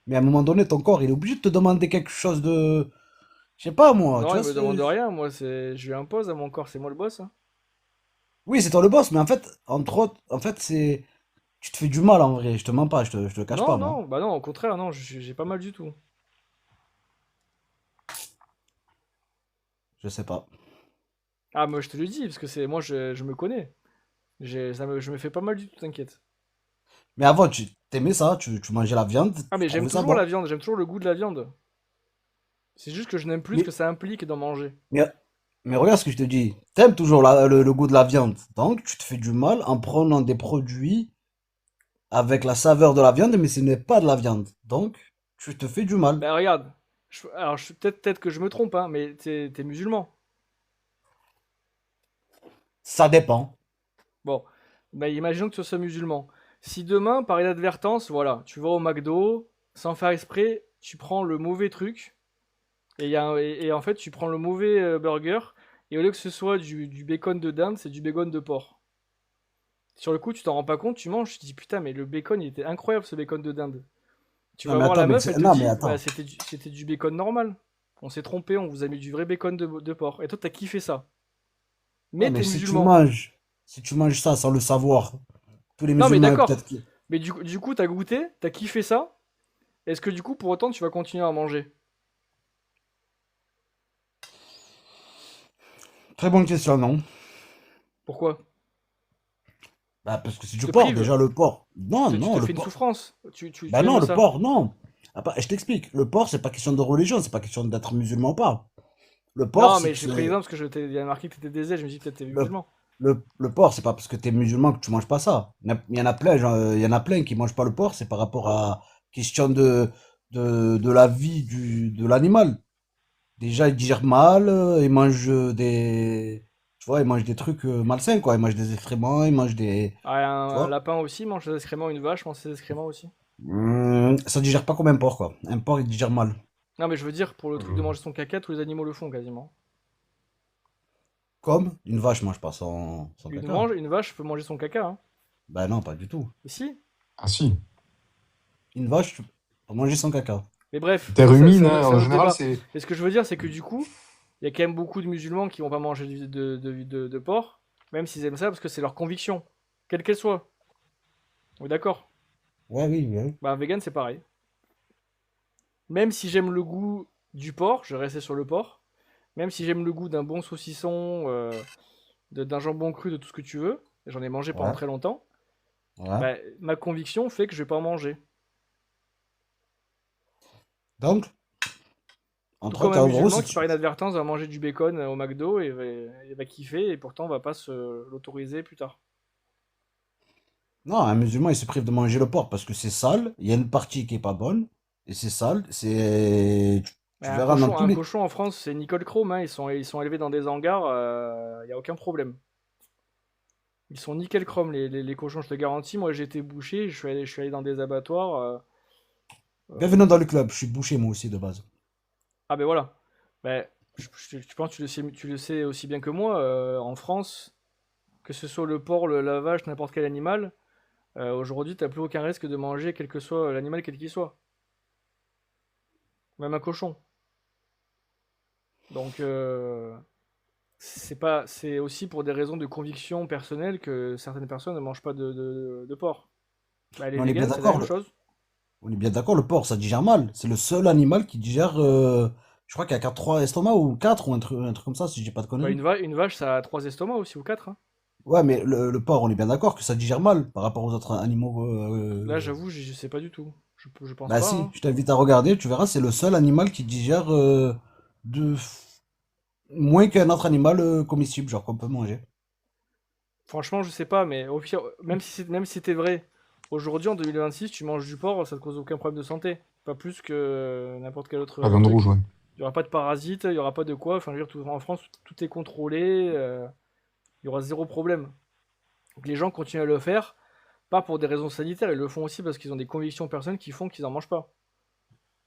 Mais à un moment donné, ton corps, il est obligé de te demander quelque chose de. Je sais pas moi, tu Non, il vois. me demande rien, moi je lui impose à mon corps, c'est moi le boss, hein. Oui, c'est toi le boss, mais en fait, entre autres, en fait, c'est. Tu te fais du mal en vrai, je te mens pas, je te le cache Non, pas, moi. non, bah non, au contraire, non, j'ai pas mal du tout. Je sais pas. Ah, moi je te le dis, parce que c'est moi je me connais. Je me fais pas mal du tout, t'inquiète. Mais avant, tu t'aimais ça, tu mangeais la viande, Ah, tu mais j'aime trouvais ça toujours bon. la viande, j'aime toujours le goût de la viande. C'est juste que je n'aime plus ce Mais, que ça implique d'en manger. mais, mais regarde ce que je te dis. T'aimes toujours le goût de la viande. Donc, tu te fais du mal en prenant des produits avec la saveur de la viande, mais ce n'est pas de la viande. Donc, tu te fais du mal. Bah regarde, alors peut-être que je me trompe, hein, mais t'es musulman. Ça dépend. Bon, bah imaginons que tu sois musulman. Si demain, par inadvertance, voilà, tu vas au McDo, sans faire exprès, tu prends le mauvais truc, et en fait tu prends le mauvais burger, et au lieu que ce soit du bacon de dinde, c'est du bacon de porc. Sur le coup, tu t'en rends pas compte, tu manges, tu te dis putain, mais le bacon il était incroyable ce bacon de dinde. Tu Non, vas mais voir attends, la meuf, elle te non, mais dit, bah attends. c'était du bacon normal. On s'est trompé, on vous a mis du vrai bacon de porc. Et toi, t'as kiffé ça. Ouais, Mais mais t'es musulman. si tu manges ça sans le savoir, tous les Non, mais musulmans, d'accord. peut-être que. Mais du coup, t'as goûté, t'as kiffé ça. Est-ce que du coup, pour autant, tu vas continuer à manger? Très bonne question, non? Pourquoi? Bah, parce que c'est Tu du te porc, prives. déjà, le porc. Non, Tu non, te le fais une porc. souffrance. Tu Bah non, aimes le ça. porc, non. Ah, bah, je t'explique. Le porc, c'est pas question de religion, c'est pas question d'être musulman ou pas. Le porc, Non, c'est mais que j'ai pris c'est. l'exemple parce que il y a marqué que t'étais désert, je me dis peut-être t'es Le, musulman. le porc, c'est pas parce que t'es musulman que tu manges pas ça. Il y en a plein, il y en a plein qui mangent pas le porc, c'est par rapport à question de la vie de l'animal. Déjà, ils digèrent mal, ils mangent des. Tu vois, ils mangent des trucs malsains, quoi. Ils mangent des excréments, ils mangent des. Ah, Tu un vois? lapin aussi mange ses excréments, une vache mange ses excréments aussi. Ça digère pas comme un porc, quoi. Un porc, il digère mal. Non, mais je veux dire, pour le truc de Euh, manger son caca, tous les animaux le font quasiment. Comme une vache mange pas son caca. Une vache peut manger son caca, hein. Ben non, pas du tout. Et si. Ah si. Une vache peut manger son caca. Mais bref, Terre ça, humide, c'est hein, c'est un en autre général, débat. c'est. Et ce que je veux dire, c'est que du coup, il y a quand même beaucoup de musulmans qui vont pas manger de porc, même s'ils aiment ça, parce que c'est leur conviction, quelle qu'elle soit. Oui, d'accord. Ouais, oui, oui. Bah, un vegan, c'est pareil. Même si j'aime le goût du porc, je vais rester sur le porc. Même si j'aime le goût d'un bon saucisson, d'un jambon cru, de tout ce que tu veux, et j'en ai mangé pendant Ouais, très longtemps, ouais. bah, ma conviction fait que je vais pas en manger. Donc, Tout entre comme autres, un en gros, musulman si qui tu... par inadvertance va manger du bacon au McDo et va kiffer, et pourtant va pas se l'autoriser plus tard. Non, un musulman, il se prive de manger le porc parce que c'est sale. Il y a une partie qui est pas bonne. Et c'est sale. Mais Tu verras dans tous un les... cochon en France, c'est Nicole Chrome, hein, ils sont élevés dans des hangars, y a aucun problème. Ils sont nickel chrome les cochons, je te garantis. Moi j'ai été bouché, je suis allé dans des abattoirs. Bienvenue dans le club. Je suis boucher moi aussi de base. Ah ben voilà. Ben, je pense que tu le sais aussi bien que moi. En France, que ce soit le porc, la vache, n'importe quel animal, aujourd'hui, t'as plus aucun risque de manger quel que soit l'animal, quel qu'il soit. Même un cochon. Donc, c'est aussi pour des raisons de conviction personnelle que certaines personnes ne mangent pas de porc. Bah, les Mais on est bien véganes, c'est la d'accord. même chose. On est bien d'accord. Le porc, ça digère mal. C'est le seul animal qui digère. Je crois qu'il y a 3 estomacs ou 4 ou un truc comme ça, si je dis pas de Bah, conneries. une vache, ça a 3 estomacs aussi, ou 4, hein. Ouais, mais le porc, on est bien d'accord que ça digère mal par rapport aux autres animaux. Là, j'avoue, je sais pas du tout. Je pense Bah pas, si, hein. je t'invite à regarder, tu verras, c'est le seul animal qui digère de moins qu'un autre animal comestible, genre qu'on peut manger. Franchement, je sais pas, mais au pire, même si c'était vrai, aujourd'hui, en 2026, tu manges du porc, ça te cause aucun problème de santé. Pas plus que n'importe quel autre La viande truc. rouge, ouais. Il y aura pas de parasites, il y aura pas de quoi. Enfin, je veux dire, en France, tout est contrôlé, il y aura zéro problème. Donc les gens continuent à le faire, pas pour des raisons sanitaires, ils le font aussi parce qu'ils ont des convictions personnelles qui font qu'ils en mangent pas.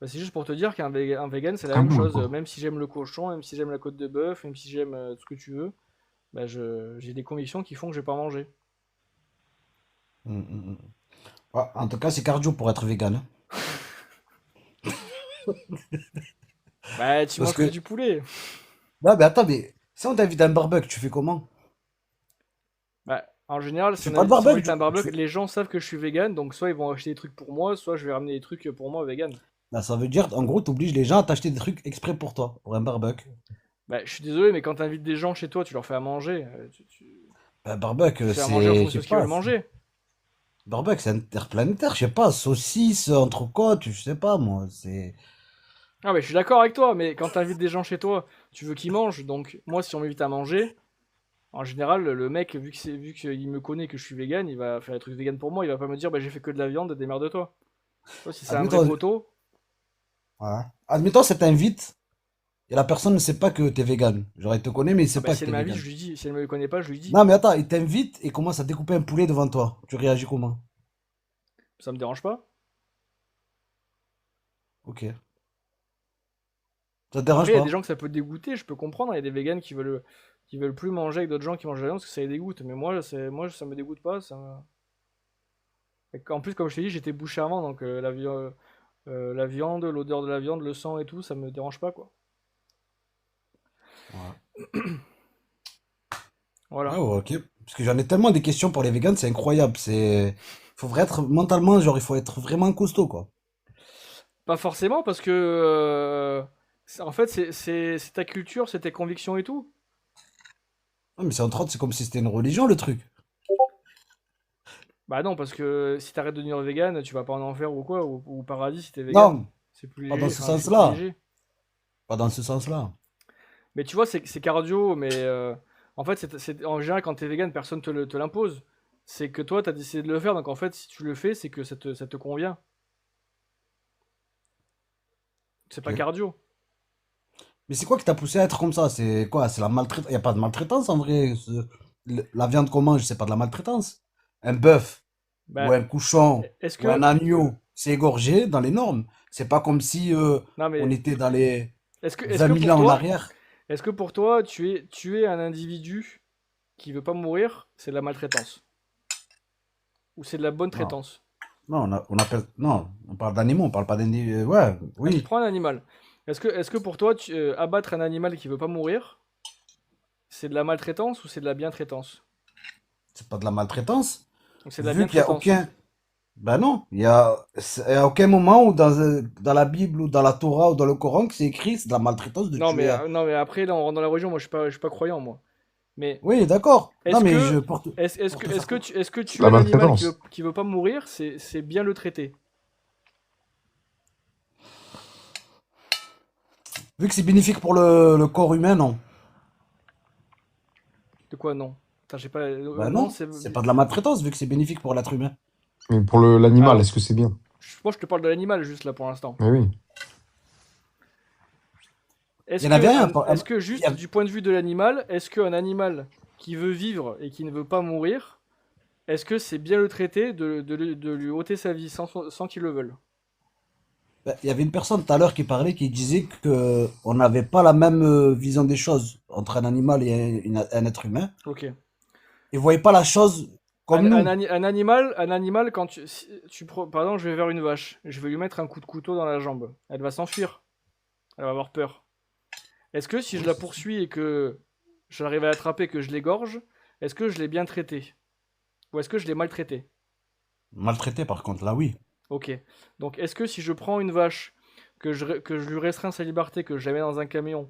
Bah, c'est juste pour te dire un vegan, c'est la Ah même bon, le chose. porc. Même si j'aime le cochon, même si j'aime la côte de bœuf, même si j'aime tout ce que tu veux, bah, j'ai des convictions qui font que je vais pas manger. Mm, mm, mm. Ouais, en tout cas, c'est cardio pour être vegan, hein. Bah, tu Parce manges que que, du poulet. non, mais attends, mais si on t'invite à un barbecue, tu fais comment? Bah, en général, Tu fais pas de si on barbecue, invite à un tu barbecue, fais... les gens savent que je suis vegan, donc soit ils vont acheter des trucs pour moi, soit je vais ramener des trucs pour moi vegan. Bah, ça veut dire, en gros, t'obliges les gens à t'acheter des trucs exprès pour toi, pour un barbecue. Bah, je suis désolé, mais quand t'invites des gens chez toi, tu leur fais à manger. Un Tu barbecue, fais à manger en c'est, je fonction sais de ce qu'ils veulent pas, manger. barbecue, c'est interplanétaire, je sais pas, saucisse, entrecôte, je sais pas, moi, c'est... Ah, mais je suis d'accord avec toi, mais quand t'invites des gens chez toi, tu veux qu'ils mangent. Donc, moi, si on m'invite à manger, en général, le mec, vu qu'il me connaît que je suis vegan, il va faire des trucs vegan pour moi. Il va pas me dire, bah, j'ai fait que de la viande, démerde-toi. Toi, si c'est un vrai Admettons, poteau, ouais. Admettons, ça t'invite, et la personne ne sait pas que t'es vegan. Genre, il te connaît, mais il ah sait bah, pas si que elle t'es m'invite, vegan. je lui dis. Si elle me connaît pas, je lui dis. Non, mais attends, il t'invite et commence à découper un poulet devant toi. Tu réagis comment? Ça me dérange pas. Ok. Ça te dérange Après, il y a des pas? gens que ça peut dégoûter, je peux comprendre. Il y a des végans qui veulent plus manger avec d'autres gens qui mangent de la viande parce que ça les dégoûte. Mais moi, ça me dégoûte pas. En plus, comme je t'ai dit, j'étais bouché avant, donc la viande, l'odeur de la viande, le sang et tout, ça me dérange pas, quoi. Ouais. Voilà. Ah ouais, ok. Parce que j'en ai tellement des questions pour les vegans, c'est incroyable. C'est... Faut vraiment être mentalement, genre, il faut être vraiment costaud, quoi. Pas forcément, parce que en fait, c'est ta culture, c'est tes convictions et tout. Non, mais c'est entre autres, c'est comme si c'était une religion, le truc. Bah non, parce que si t'arrêtes de devenir vegan, tu vas pas en enfer ou quoi, ou au paradis si t'es vegan. Non, C'est plus pas dans léger, ce enfin, c'est plus sens-là. léger. Pas dans ce sens-là. Mais tu vois, c'est cardio, mais en fait, en général, quand t'es vegan, personne te l'impose. C'est que toi, t'as décidé de le faire, donc en fait, si tu le fais, c'est que ça te convient. C'est pas Ok. cardio. Mais c'est quoi qui t'a poussé à être comme ça? C'est quoi? C'est la maltraitance? Il n'y a pas de maltraitance en vrai. La viande qu'on mange, c'est pas de la maltraitance. Un bœuf ou Bah, un cochon est-ce ou un que. agneau, c'est égorgé dans les normes. C'est pas comme si Non, on mais était dans les est-ce 20 que 000 pour ans en toi, arrière. tu es un individu qui veut pas mourir, c'est de la maltraitance. Ou c'est de la bonne Non, traitance. non, on appelle, non, on parle d'animaux, on parle pas d'individus. Ouais, oui, Prends un animal. Est-ce que pour toi, abattre un animal qui veut pas mourir, c'est de la maltraitance ou c'est de la bientraitance? c'est pas de la maltraitance. Donc c'est de la Vu qu'il y a bientraitance. aucun. Ben non, il y a aucun moment où dans la Bible ou dans la Torah ou dans le Coran que c'est écrit, c'est de la maltraitance de Non mais, tuer. non, mais après, là, on rentre dans la religion. Moi, je suis pas croyant, moi. Mais Oui, d'accord. Non, est-ce mais je que, porte, porte ça. est-ce que tuer La un animal maltraitance. qui veut pas mourir, c'est bien le traiter? Vu que c'est bénéfique pour le corps humain, non. De quoi, non? Attends, j'ai pas. Ben Non, non, c'est pas de la maltraitance vu que c'est bénéfique pour l'être humain. Mais pour l'animal, Alors, est-ce que c'est bien? moi, je te parle de l'animal juste là pour l'instant. Oui, oui. Il y en avait Est-ce que il y juste a- du point de vue de l'animal, est-ce qu'un animal qui veut vivre et qui ne veut pas mourir, est-ce que c'est bien le traiter de lui ôter sa vie sans qu'il le veuille? Il y avait une personne tout à l'heure qui parlait, qui disait que on n'avait pas la même vision des choses entre un animal et un être humain. Ok. Ils voyaient pas la chose comme nous. Un animal, quand par exemple, je vais vers une vache, je vais lui mettre un coup de couteau dans la jambe. Elle va s'enfuir. Elle va avoir peur. Est-ce que si je Oui, la c'est ça. poursuis et que j'arrive à l'attraper, que je l'égorge, est-ce que je l'ai bien traité? Ou est-ce que je l'ai maltraité? Maltraité, par contre, là, oui. Ok. Donc, est-ce que si je prends une vache, que je lui restreins sa liberté, que je la mets dans un camion,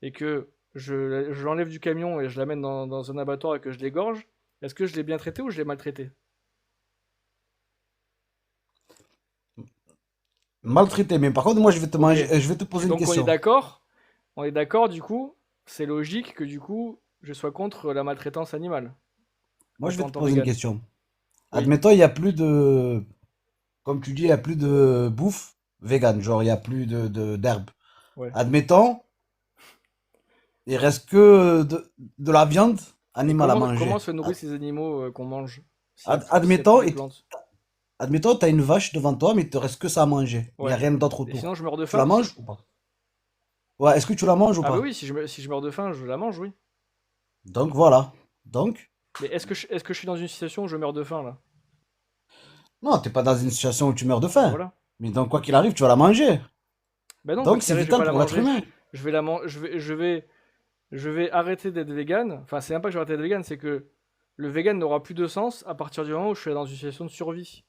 et que je l'enlève du camion et je la mène dans un abattoir et que je l'égorge, est-ce que je l'ai bien traité ou je l'ai maltraité? Maltraité, mais par contre, moi, je vais te Ok. manger, je vais te poser une Donc, question. on est d'accord, du coup, c'est logique que du coup, je sois contre la maltraitance animale, Moi, je vais étant te tant poser une vegan. question. Oui. Admettons, il y a plus de, comme tu dis, il y a plus de bouffe vegan, genre, il y a plus d'herbe. Ouais. Admettons, il reste que de la viande Et animale à comment manger. se nourrissent ces animaux qu'on mange s'il y a plus Admettons, de plantes? admettons, t'as une vache devant toi, mais il te reste que ça à manger. Il n'y a Ouais. rien d'autre Et sinon, autour. je meurs de Tu la faim? manges ou pas? Ouais, est-ce que tu la manges ou Ah bah pas? oui, si je meurs de faim, je la mange, oui. Donc voilà. Donc, Mais est-ce que je suis dans une situation où je meurs de faim, là? non, t'es pas dans une situation où tu meurs de Bah faim. voilà. Mais donc, quoi qu'il arrive, tu vas la manger. Bah non, quoi Donc, qu'il c'est arrive, je vais vital pas la pour l'être manger. humain. Je vais la man- je vais arrêter d'être vegan. Enfin, c'est même pas que je vais arrêter d'être vegan, c'est que le vegan n'aura plus de sens à partir du moment où je suis dans une situation de survie.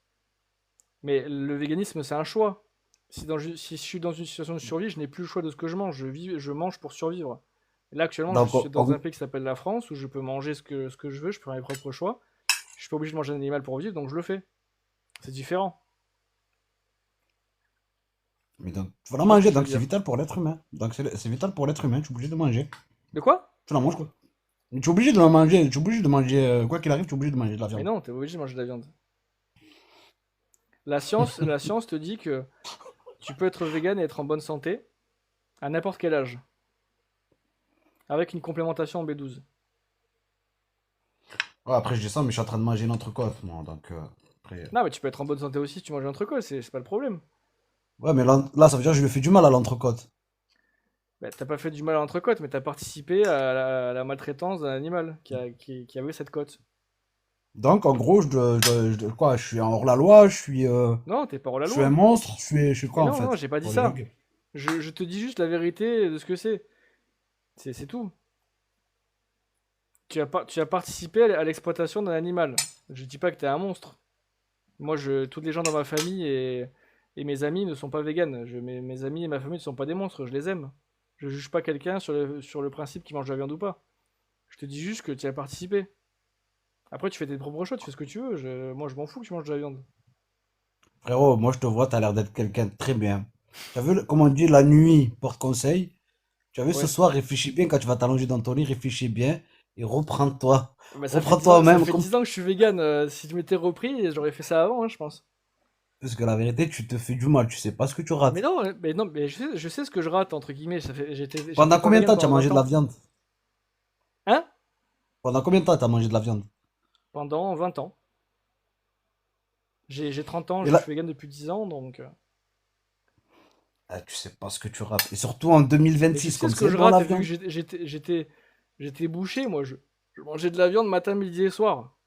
Mais le véganisme, c'est un choix. Si je suis dans une situation de survie, je n'ai plus le choix de ce que je mange. Je mange pour survivre. Et là, actuellement, je Donc, suis dans un pays qui s'appelle la France, où je peux manger ce que je veux, je peux faire mes propres choix. Je suis pas obligé de manger un animal pour vivre, donc je le fais. C'est différent. mais donc, tu vas la Tu vois ce que manger, je veux donc c'est dire? vital pour l'être humain. Donc, c'est vital pour l'être humain, tu es obligé de manger. De quoi? Tu la manges, quoi. Mais tu es obligé de la manger, tu es obligé de manger, quoi qu'il arrive, tu es obligé de manger de la Mais viande. non, t'es obligé de manger de la viande. La science te dit que tu peux être vegan et être en bonne santé à n'importe quel âge, avec une complémentation en B12. Ouais, après, je dis ça, mais je suis en train de manger une entrecôte, moi, donc, après... Non, mais tu peux être en bonne santé aussi si tu manges un entrecôte, c'est pas le problème. Ouais, mais là, ça veut dire que je lui fais du mal à l'entrecôte. Bah, t'as pas fait du mal à l'entrecôte, mais t'as participé à la maltraitance d'un animal qui avait cette côte. Donc, en gros, quoi, je suis hors la loi, Non, t'es pas hors la je suis un loi. monstre, je suis Mais quoi, en non, non, fait? j'ai pas dit Pour les ça. règles. Je te dis juste la vérité de ce que c'est. C'est tout. Tu as participé à l'exploitation d'un animal. Je dis pas que t'es un monstre. Moi, tous les gens dans ma famille et mes amis ne sont pas véganes. Mes amis et ma famille ne sont pas des monstres, je les aime. Je juge pas quelqu'un sur le principe qu'il mange de la viande ou pas. Je te dis juste que tu as participé. Après, tu fais tes propres choix, tu fais ce que tu veux. Moi, je m'en fous que tu manges de la viande. Frérot, moi, je te vois, t'as l'air d'être quelqu'un de très bien. Tu as vu, comme on dit, la nuit porte conseil. Tu as vu, ce Ouais. soir, réfléchis bien quand tu vas t'allonger dans ton lit, réfléchis bien et reprends-toi. Bah, ça Reprends-toi-même, fait 10 ans que je suis vegan. Si tu m'étais repris, j'aurais fait ça avant, hein, je pense. parce que la vérité, tu te fais du mal, tu sais pas ce que tu Mais rates. non, je sais ce que je rate, entre guillemets. J'étais Pendant pas combien de vegan temps tu as pendant mangé 20 de la ans. viande? Hein? Pendant combien de temps tu as mangé de la viande? Pendant 20 ans. J'ai 30 ans, Et je suis là, vegan depuis 10 ans, donc... ah, tu sais pas ce que tu rates. Et surtout en Mais je 2026, sais comme ce que c'est je bon rate, la vu que viande. j'étais bouché, moi. Je mangeais de la viande matin, midi et soir.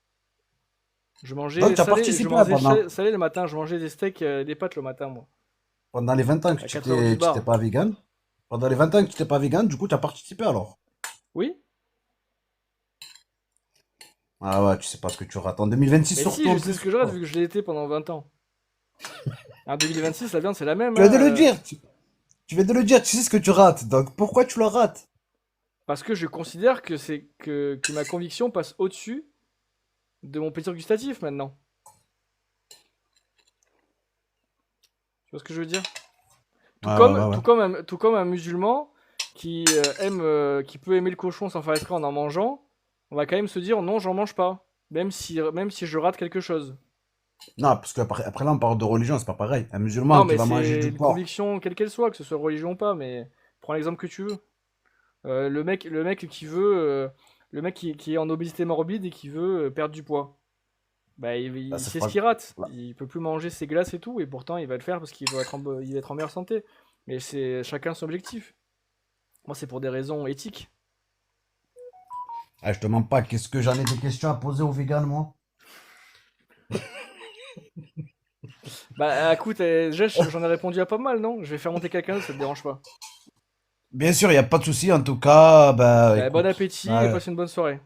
Donc tu as participé pendant, Salé le matin, je mangeais des steaks, des pâtes le matin, moi. pendant les 20 ans que À 4 heures du tu t'es bar. pas vegan. Pendant les 20 ans que tu t'es pas vegan, du coup, tu as participé alors. Oui? Ah ouais, tu sais pas ce que tu rates. En 2026 Mais si, surtout je en sais plus. ce que je rate, Oh. vu que je l'ai été pendant 20 ans. En 2026, la viande, c'est la même, Tu viens hein, de le dire. Tu viens de le dire, tu sais ce que tu rates. Donc pourquoi tu le rates? parce que je considère que ma conviction passe au-dessus de mon plaisir gustatif, maintenant. Tu vois ce que je veux dire? Ouais, ouais, ouais, ouais. Tout comme un musulman qui peut aimer le cochon sans faire exprès en mangeant, on va quand même se dire non, j'en mange pas, même si je rate quelque chose. Non, parce qu'après là, on parle de religion, c'est pas pareil. Un Non, musulman qui mais va manger c'est du une porc. conviction quelle qu'elle soit, que ce soit religion ou pas, mais prends l'exemple que tu veux. Le mec qui est en obésité morbide et qui veut perdre du poids. Bah, il Bah, c'est sait pas... ce qu'il rate. Voilà. Il peut plus manger ses glaces et tout, et pourtant il va le faire parce qu'il va il va être en meilleure santé. Mais c'est chacun son objectif. Moi, c'est pour des raisons éthiques. Ah, je te mens pas, qu'est-ce que j'en ai des questions à poser aux vegans, moi? Bah, écoute, déjà, j'en ai répondu à pas mal, non? Je vais faire monter quelqu'un d'autre, ça te dérange pas. Bien sûr, il n'y a pas de souci. En tout cas, bah, Bah, bon écoute. appétit et Ouais. passe une bonne soirée.